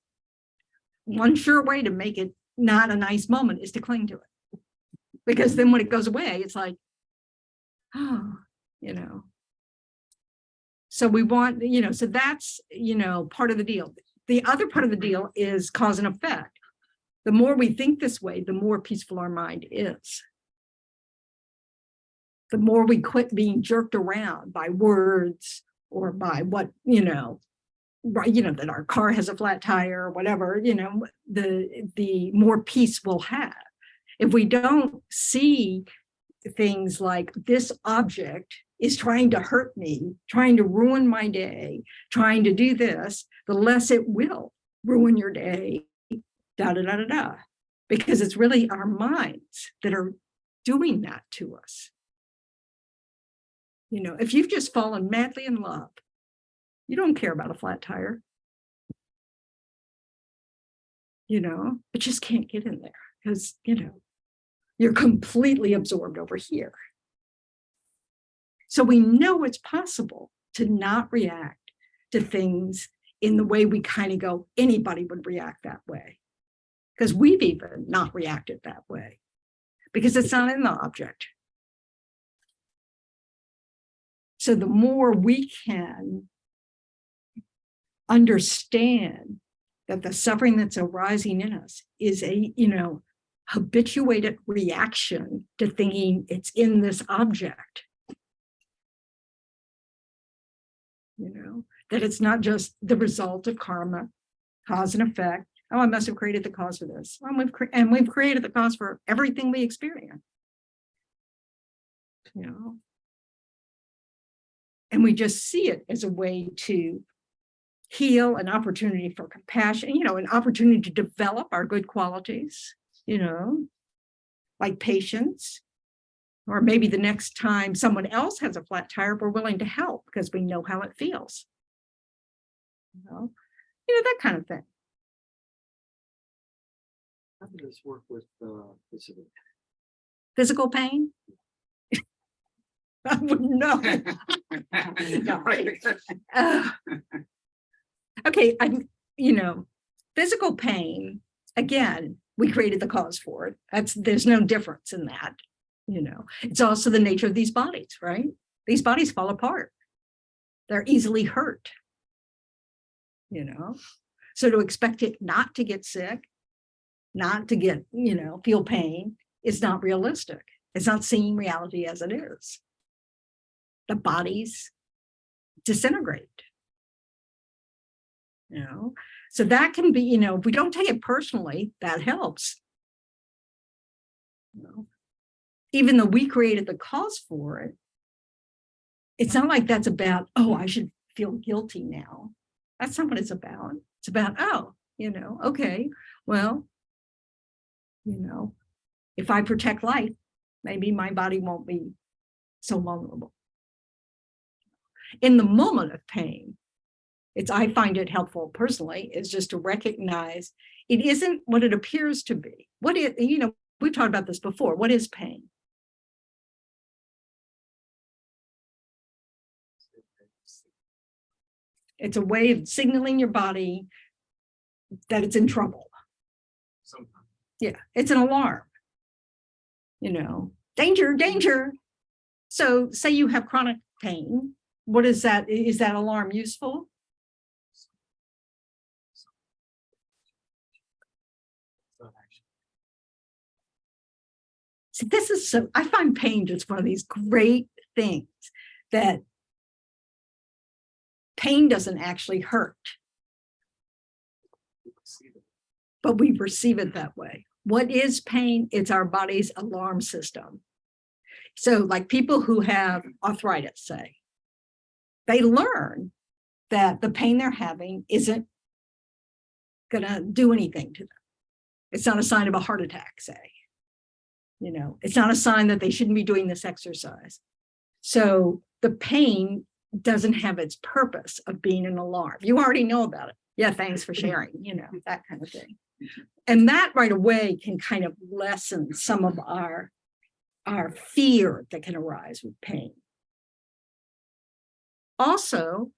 One sure way to make it not a nice moment is to cling to it. Because then when it goes away, it's like, oh, So we want, so that's, part of the deal. The other part of the deal is cause and effect. The more we think this way, the more peaceful our mind is. The more we quit being jerked around by words or by what, that our car has a flat tire or whatever, the more peace we'll have. If we don't see things like this object is trying to hurt me, trying to ruin my day, trying to do this, the less it will ruin your day, because it's really our minds that are doing that to us. If you've just fallen madly in love, you don't care about a flat tire. It just can't get in there because, you're completely absorbed over here. So we know it's possible to not react to things in the way we kind of go, anybody would react that way. Because we've even not reacted that way because it's not in the object. So the more we can understand that the suffering that's arising in us is habituated reaction to thinking it's in this object. You know, that it's not just the result of karma, cause and effect. Oh, I must have created the cause for this. Well, we've created the cause for everything we experience. You know, and we just see it as a way to heal, an opportunity for compassion, you know, an opportunity to develop our good qualities, you know, like patience. Or maybe the next time someone else has a flat tire, we're willing to help because we know how it feels. You know, that kind of thing. How does this work with physical? Physical pain? I wouldn't know. No. Okay, physical pain, again, we created the cause for it. There's no difference in that. You know, it's also the nature of these bodies, right? These bodies fall apart. They're easily hurt. You know, so to expect it not to get sick, not to get, feel pain is not realistic. It's not seeing reality as it is. The bodies disintegrate. You know, so that can be, if we don't take it personally, that helps. You know, even though we created the cause for it, it's not like that's about, oh, I should feel guilty now. That's not what it's about. It's about, oh, okay, well, if I protect life, maybe my body won't be so vulnerable. In the moment of pain, I find it helpful personally, is just to recognize it isn't what it appears to be. We've talked about this before. What is pain? It's a way of signaling your body that it's in trouble. Sometimes. Yeah, it's an alarm. Danger, danger. So say you have chronic pain. What is that? Is that alarm useful? So I find pain just one of these great things that pain doesn't actually hurt, but we perceive it that way. What is pain? It's our body's alarm system. So like people who have arthritis, say, they learn that the pain they're having isn't going to do anything to them. It's not a sign of a heart attack, say. It's not a sign that they shouldn't be doing this exercise. So the pain doesn't have its purpose of being an alarm. You already know about it. Yeah, thanks for sharing, that kind of thing. And that right away can kind of lessen some of our fear that can arise with pain. Also,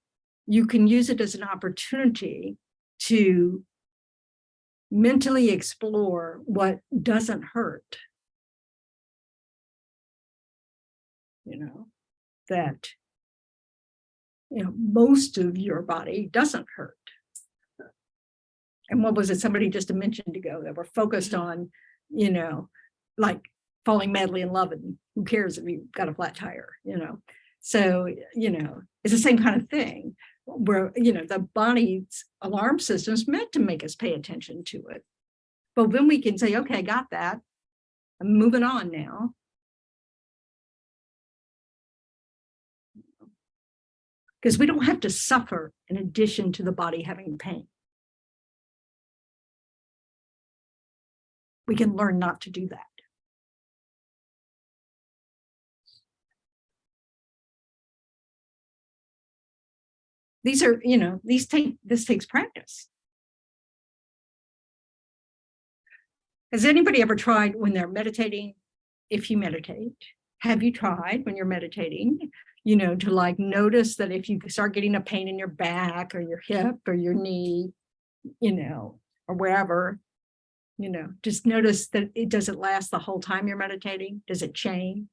you can use it as an opportunity to mentally explore what doesn't hurt. That most of your body doesn't hurt. And what was it somebody just mentioned ago, that we're focused on, like falling madly in love, and who cares if you've got a flat tire, So, it's the same kind of thing where, the body's alarm system is meant to make us pay attention to it. But then we can say, okay, I got that. I'm moving on now. Because we don't have to suffer in addition to the body having pain. We can learn not to do that. These are, this takes practice. Has anybody ever tried when they're meditating? If you meditate, have you tried when you're meditating, to like notice that if you start getting a pain in your back or your hip or your knee, or wherever, just notice that it doesn't last the whole time you're meditating. Does it change?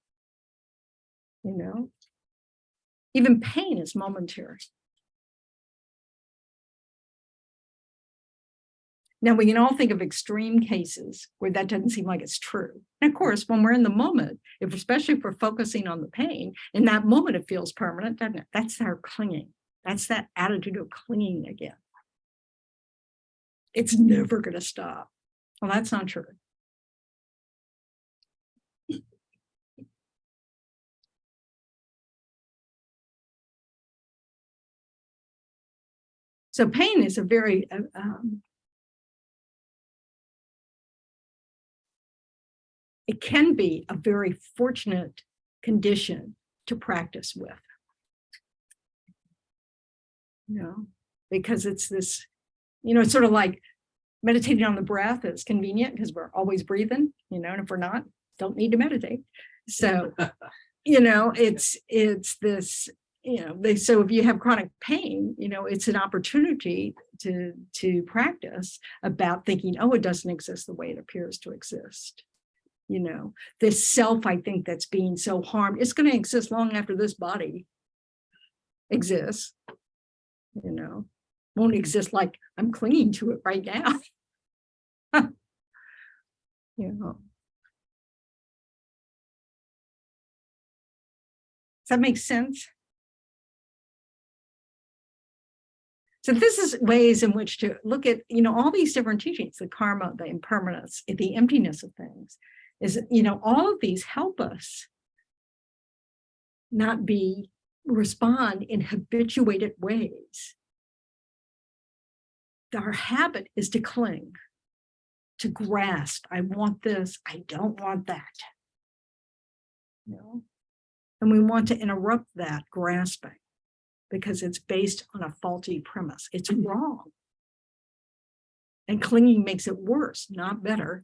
Even pain is momentary. Now, we can all think of extreme cases where that doesn't seem like it's true. And of course, when we're in the moment, if especially if we're focusing on the pain, in that moment it feels permanent, doesn't it? That's our clinging. That's that attitude of clinging again. It's never going to stop. Well, that's not true. So pain is a very it can be a very fortunate condition to practice with. You know, because it's this, you know, it's sort of like meditating on the breath is convenient because we're always breathing, you know, and if we're not, don't need to meditate. So, you know, it's this, you know, so if you have chronic pain, you know, it's an opportunity to practice about thinking, oh, it doesn't exist the way it appears to exist. You know, this self, I think, that's being so harmed, it's going to exist long after this body exists. You know, won't exist like I'm clinging to it right now. You know. Does that make sense? So this is ways in which to look at, you know, all these different teachings, the karma, the impermanence, the emptiness of things, is, you know, all of these help us not respond in habituated ways. Our habit is to cling, to grasp. I want this, I don't want that. You know? And we want to interrupt that grasping because it's based on a faulty premise. It's wrong. And clinging makes it worse, not better.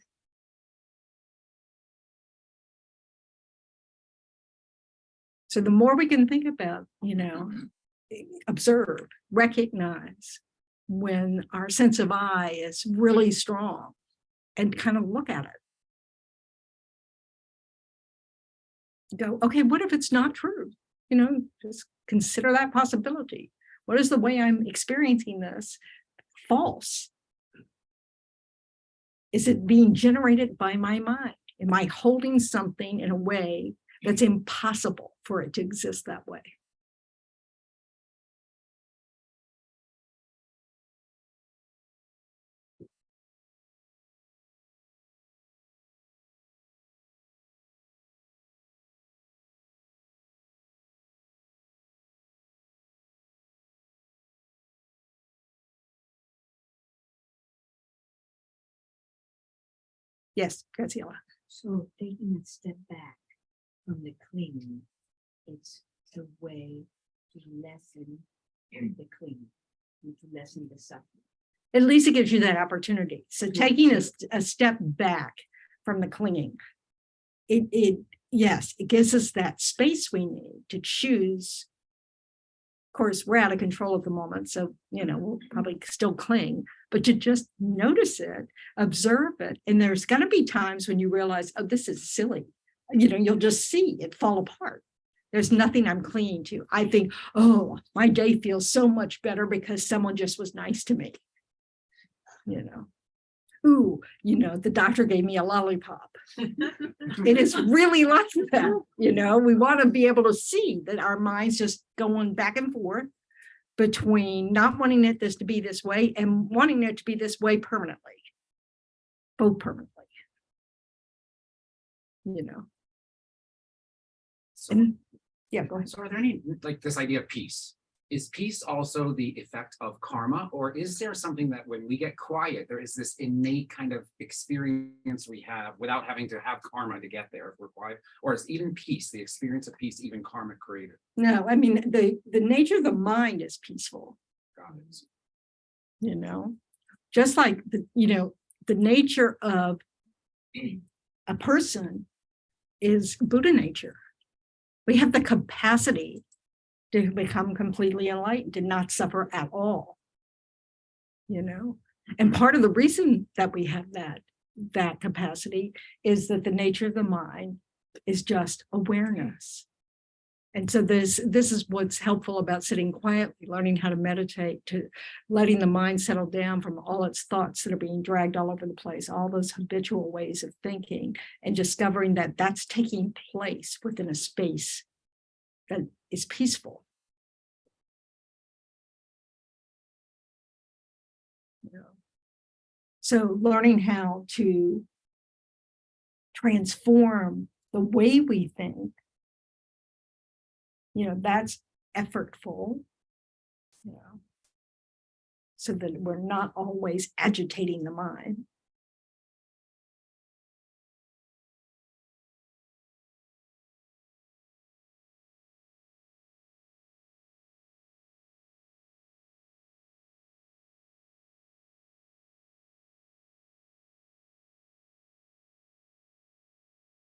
So the more we can think about, you know, observe, recognize when our sense of I is really strong and kind of look at it. Go, okay, what if it's not true? You know, just consider that possibility. What is the way I'm experiencing this false? Is it being generated by my mind? Am I holding something in a way that's impossible for it to exist that way? Yes, Graciela. So taking a step back from the clinging, it's a way to lessen the clinging and to lessen the suffering. At least it gives you that opportunity. So taking a step back from the clinging, yes, it gives us that space we need to choose. Of course, we're out of control at the moment, so, you know, we'll probably still cling, but to just notice it, observe it. And there's going to be times when you realize, oh, this is silly. You know, you'll just see it fall apart. There's nothing I'm clinging to. I think, oh, my day feels so much better because someone just was nice to me. You know, ooh, you know, the doctor gave me a lollipop. It is really like that. You know, we want to be able to see that our mind's just going back and forth between not wanting this to be this way and wanting it to be this way permanently, both permanently. You know. So, And yeah, go ahead. so are there any, like this idea of peace? Is peace also the effect of karma, or is there something that when we get quiet, there is this innate kind of experience we have without having to have karma to get there if we're quiet? Or is even peace, the experience of peace, even karma created? No, I mean, the nature of the mind is peaceful. Got it. You know, just like the nature of a person is Buddha nature. We have the capacity to become completely enlightened, to not suffer at all. You know, and part of the reason that we have that capacity is that the nature of the mind is just awareness. And so this is what's helpful about sitting quietly, learning how to meditate, to letting the mind settle down from all its thoughts that are being dragged all over the place, all those habitual ways of thinking, and discovering that that's taking place within a space that is peaceful. You know? So learning how to transform the way we think, that's effortful, so that we're not always agitating the mind.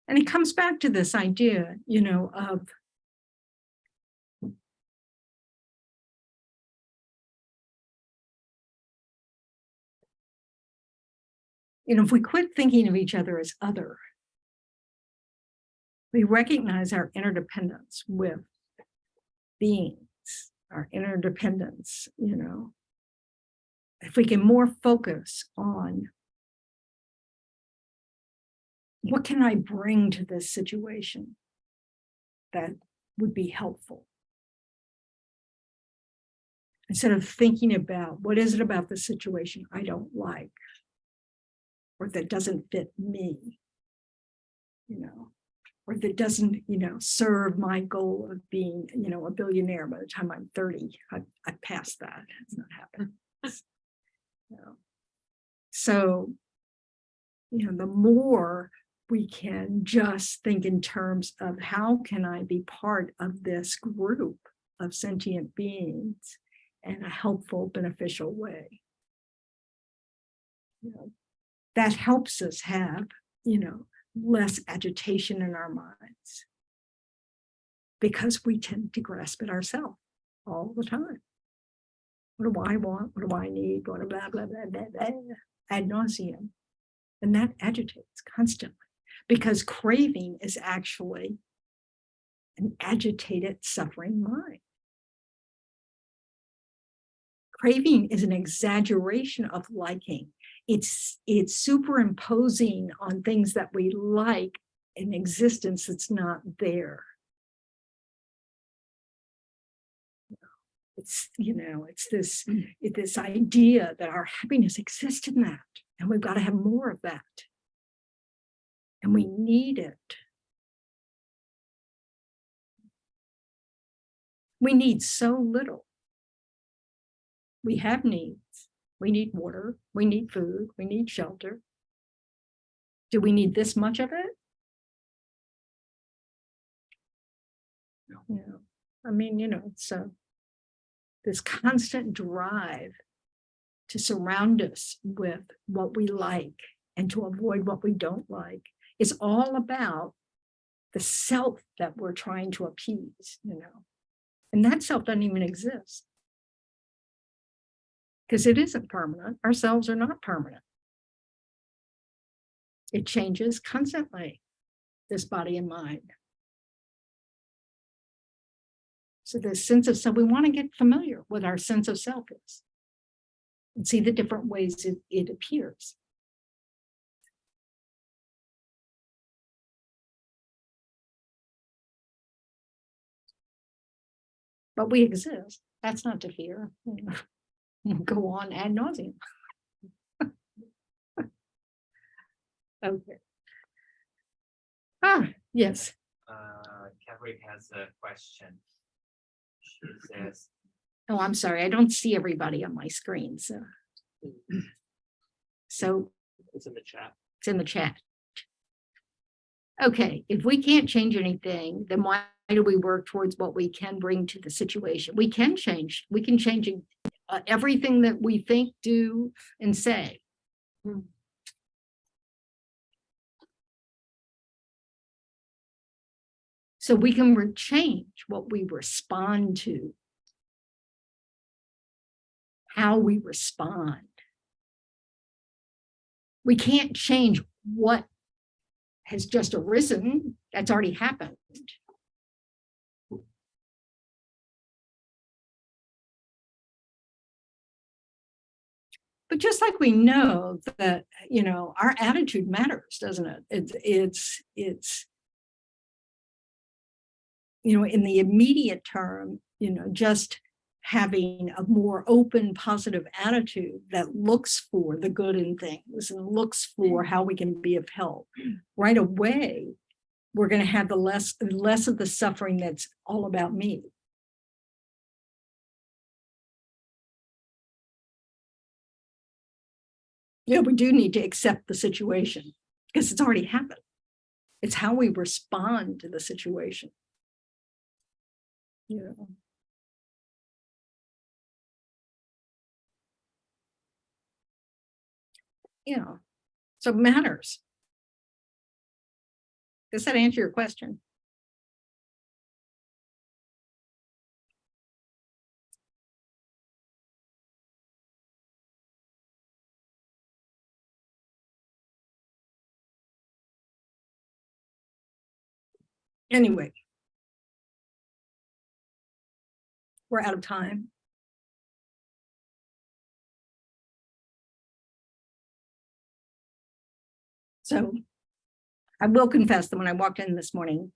And it comes back to this idea, of if we quit thinking of each other as other, we recognize our interdependence with beings, our interdependence, if we can more focus on what can I bring to this situation that would be helpful? Instead of thinking about what is it about the situation I don't like, or that doesn't fit me, or that doesn't, serve my goal of being, a billionaire by the time I'm 30. I passed that. It's not happening. So, the more we can just think in terms of how can I be part of this group of sentient beings in a helpful, beneficial way. That helps us have, less agitation in our minds, because we tend to grasp it ourselves all the time. What do I want? What do I need? Blah, blah, blah, blah, blah, blah, ad nauseum. And that agitates constantly, because craving is actually an agitated, suffering mind. Craving is an exaggeration of liking. It's superimposing on things that we like an existence that's not there. It's this idea that our happiness exists in that, and we've got to have more of that, and we need it. We need so little. We have needs. We need water. We need food. We need shelter. Do we need this much of it? No. I mean, it's this constant drive to surround us with what we like and to avoid what we don't like. It's all about the self that we're trying to appease, and that self doesn't even exist, because it isn't permanent. Our selves are not permanent. It changes constantly, this body and mind. So this sense of self, we want to get familiar with our sense of self is and see the different ways it appears. But we exist. That's not to fear. Go on ad nauseum. Okay. Yes. Catherine has a question. She says, Oh, I'm sorry. I don't see everybody on my screen. So It's in the chat. it's in the chat. Okay. If we can't change anything, then why do we work towards what we can bring to the situation? We can change. We can change everything that we think, do, and say. So we can change what we respond to, how we respond. We can't change what has just arisen. That's already happened. But just like we know that, our attitude matters, doesn't it? It's in the immediate term, just having a more open, positive attitude that looks for the good in things and looks for how we can be of help. Right away, we're going to have the less of the suffering that's all about me. Yeah, we do need to accept the situation because it's already happened. It's how we respond to the situation. So it matters. Does that answer your question? Anyway, we're out of time. So I will confess that when I walked in this morning,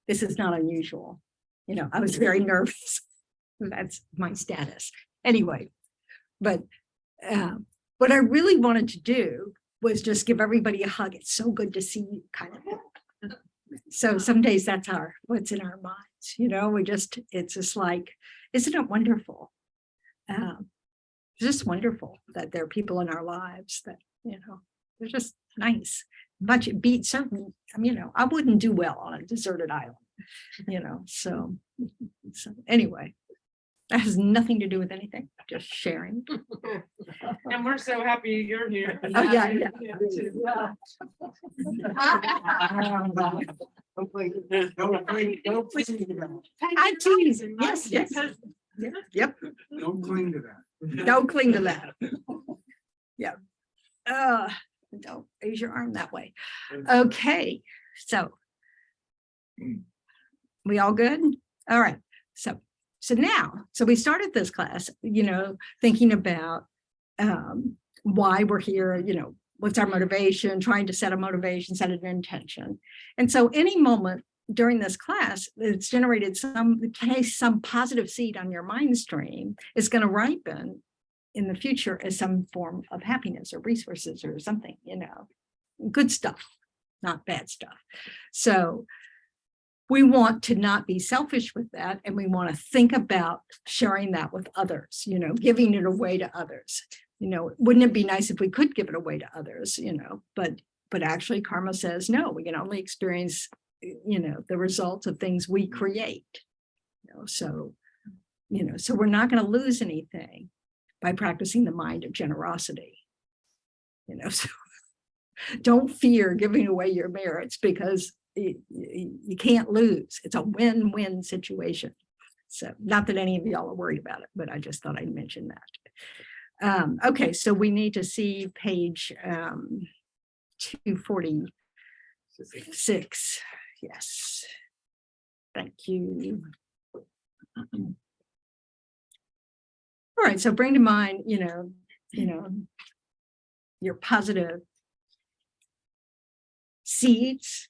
this is not unusual. I was very nervous. That's my status. Anyway, but what I really wanted to do was just give everybody a hug. It's so good to see you, kind of. So some days that's what's in our minds. It's just like, isn't it wonderful? It's just wonderful that there are people in our lives that, they're just nice. But it beats certain, I wouldn't do well on a deserted island, so anyway, that has nothing to do with anything, just sharing. And we're so happy you're here. Oh, yeah. I tease. Yes. Yep. Don't cling to that. Don't cling to that. Yeah. Don't raise your arm that way. Okay. So we all good? All right. So we started this class, thinking about why we're here, what's our motivation, trying to set a motivation, set an intention. And so any moment during this class, it's generated some positive seed on your mind stream is going to ripen in the future as some form of happiness or resources or something, good stuff, not bad stuff. So we want to not be selfish with that. And we want to think about sharing that with others, giving it away to others. Wouldn't it be nice if we could give it away to others, but actually karma says, no, we can only experience, the results of things we create. So we're not going to lose anything by practicing the mind of generosity. So don't fear giving away your merits because you can't lose. It's a win-win situation. So not that any of y'all are worried about it, but I just thought I'd mention that. Okay, so we need to see page 246. Yes. Thank you. All right, so bring to mind, your positive seeds.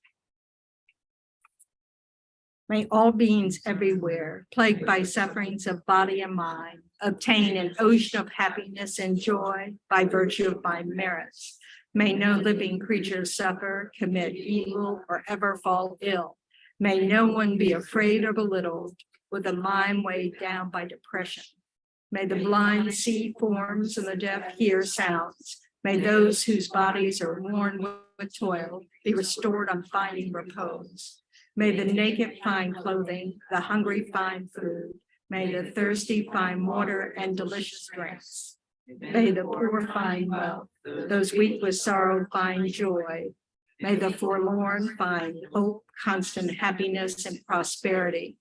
May all beings everywhere, plagued by sufferings of body and mind, obtain an ocean of happiness and joy by virtue of my merits. May no living creature suffer, commit evil, or ever fall ill. May no one be afraid or belittled with a mind weighed down by depression. May the blind see forms and the deaf hear sounds. May those whose bodies are worn with toil be restored on finding repose. May the naked find clothing, the hungry find food. May the thirsty find water and delicious drinks. May the poor find wealth, those weak with sorrow find joy. May the forlorn find hope, constant happiness, and prosperity.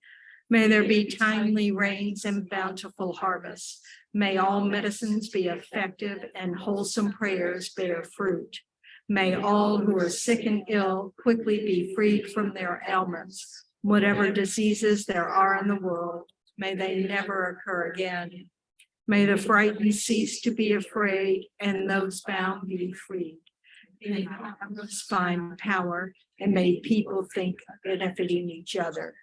May there be timely rains and bountiful harvests. May all medicines be effective and wholesome prayers bear fruit. May all who are sick and ill quickly be freed from their ailments. Whatever diseases there are in the world, may they never occur again. May the frightened cease to be afraid, and those bound be freed. May others find power, and may people think of benefiting each other.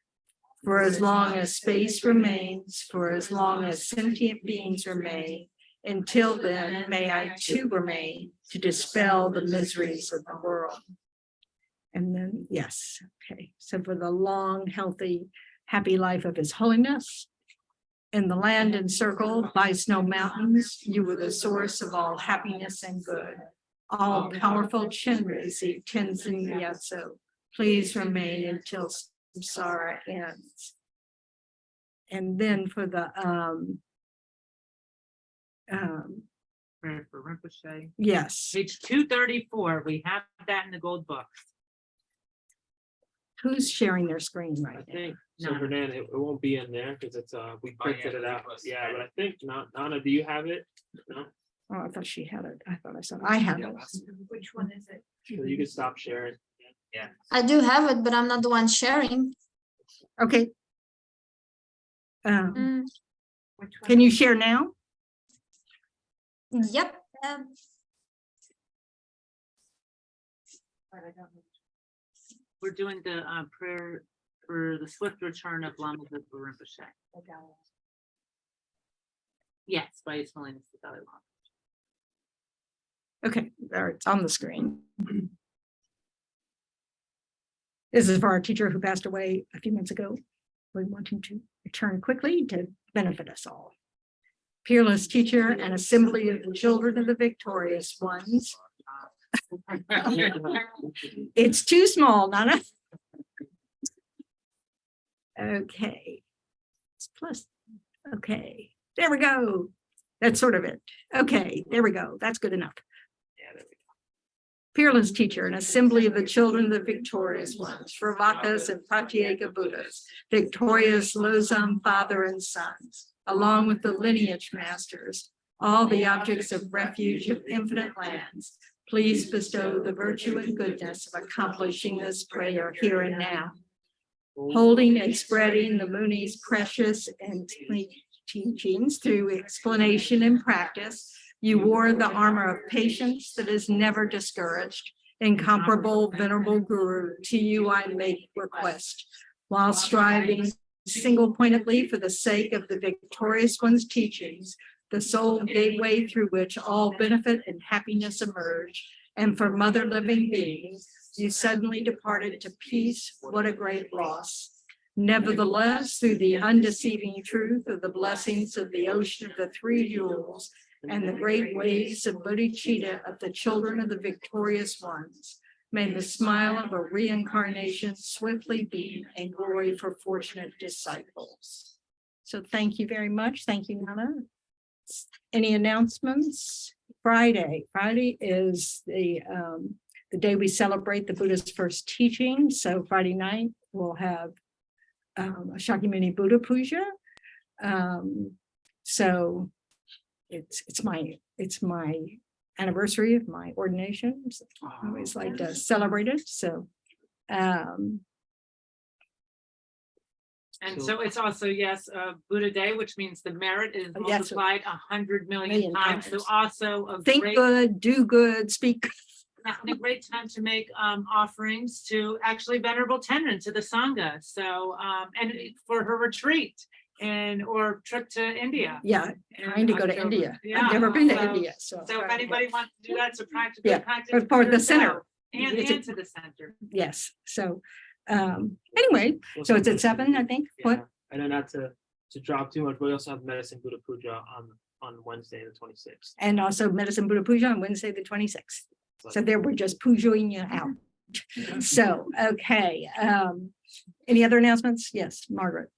For as long as space remains, for as long as sentient beings remain, until then, may I too remain to dispel the miseries of the world. And then, yes, okay. So for the long, healthy, happy life of His Holiness, in the land encircled by snow mountains, you were the source of all happiness and good. All powerful Chenrezig Tenzin Gyatso, please remain until samsara ends. And then for the Prayer for Rinpoche. yes, Page 234, we have that in the gold book. who's sharing their screen I right now? think, so Nana. Hernan, it won't be in there because it's, we printed it out. Yeah, but I think, Nana, do you have it? No, Oh, I thought she had it. I thought I saw it. I have it. Which one is it? so you can stop sharing. Yeah. I do have it, but I'm not the one sharing. Okay. Mm, Which one? Can you share now? yep. But I don't know. We're doing the prayer for the swift return of Lama Zopa Rinpoche. The Dalai. Yes, by His Holiness the Dalai Lama. Okay, there it's on the screen. This is for our teacher who passed away a few months ago. We want him to return quickly to benefit us all. Peerless teacher and assembly of the children of the victorious ones. It's too small, Nana. Okay. It's plus, okay, there we go. That's sort of it. Okay, there we go. That's good enough. Yeah, there we go. Peerless teacher, an assembly of the children of the victorious ones, Shravakas and Pratyeka Buddhas, victorious Losam father and sons, along with the lineage masters, all the objects of refuge of infinite lands, please bestow the virtue and goodness of accomplishing this prayer here and now. Holding and spreading the Muni's precious and teachings through explanation and practice, you wore the armor of patience that is never discouraged. Incomparable venerable Guru, to you I make request, while striving single-pointedly for the sake of the victorious one's teachings, the sole gateway through which all benefit and happiness emerge, and for mother living beings, you suddenly departed to peace. What a great loss. Nevertheless, through the undeceiving truth of the blessings of the ocean of the three jewels and the great waves of bodhicitta of the children of the victorious ones, may the smile of a reincarnation swiftly beam and glory for fortunate disciples. So thank you very much. Thank you, Nana. Any announcements? Friday is the day we celebrate the Buddha's first teaching. So Friday night we'll have a Shakyamuni Buddha Puja. So it's my anniversary of my ordination. So I always like to celebrate it. So And so it's also, yes, Buddha Day, which means the merit is Yes. multiplied 100 million Million times. So times. also a think great, good, do good, speak. and a great time to make offerings to actually Venerable Tendron, to the Sangha. So and for her retreat and or trip to India. Yeah, trying to go to October. India. Yeah, I've never been to so- India, so. So if anybody wants to do that, so practice. Yeah, practice for the yourself center. And It's a- to the center. Yes, so anyway, so it's at 7, I think. Yeah, What? and then not to drop too much, but we also have medicine Buddha Puja on Wednesday, the 26th. And also Medicine Buddha Puja on Wednesday, the 26th. So there we're just pujoing you out. So, okay. Any other announcements? Yes, Margaret.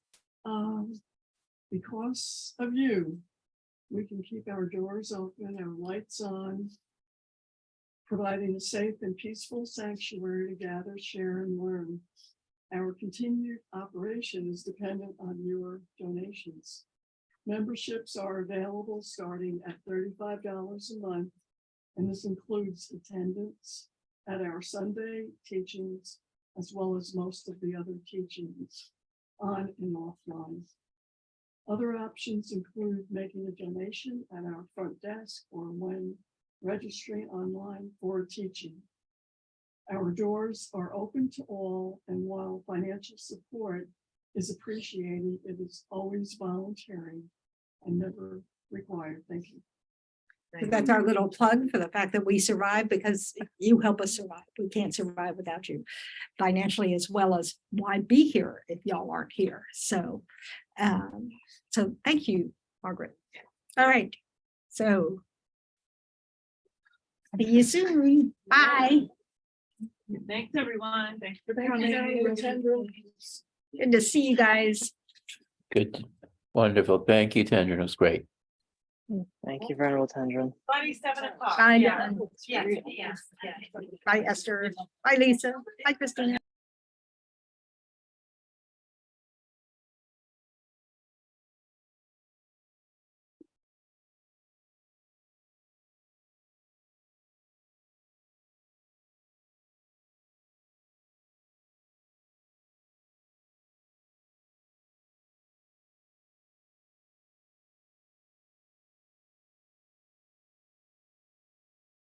Because of you, we can keep our doors open, our lights on, providing a safe and peaceful sanctuary to gather, share, and learn. Our continued operation is dependent on your donations. Memberships are available starting at $35 a month, and this includes attendance at our Sunday teachings, as well as most of the other teachings on and offline. Other options include making a donation at our front desk or when registering online for teaching. Our doors are open to all, and while financial support is appreciated, it is always voluntary and never required. Thank you. So that's our little plug for the fact that we survive because you help us survive. We can't survive without you financially, as well as why be here if y'all aren't here. So, so thank you, Margaret. All right. So see you soon. Bye. Thanks, everyone. Thanks for Thank coming. you, Tendron. Good to see you guys. Good, wonderful. Thank you, Tendron. It was great. Thank you, Venerable Tendron. Friday, 7 o'clock. Bye, Yeah. Dawn. Yes, yes, yes. Bye, Esther. Bye, Lisa. Bye, Christina.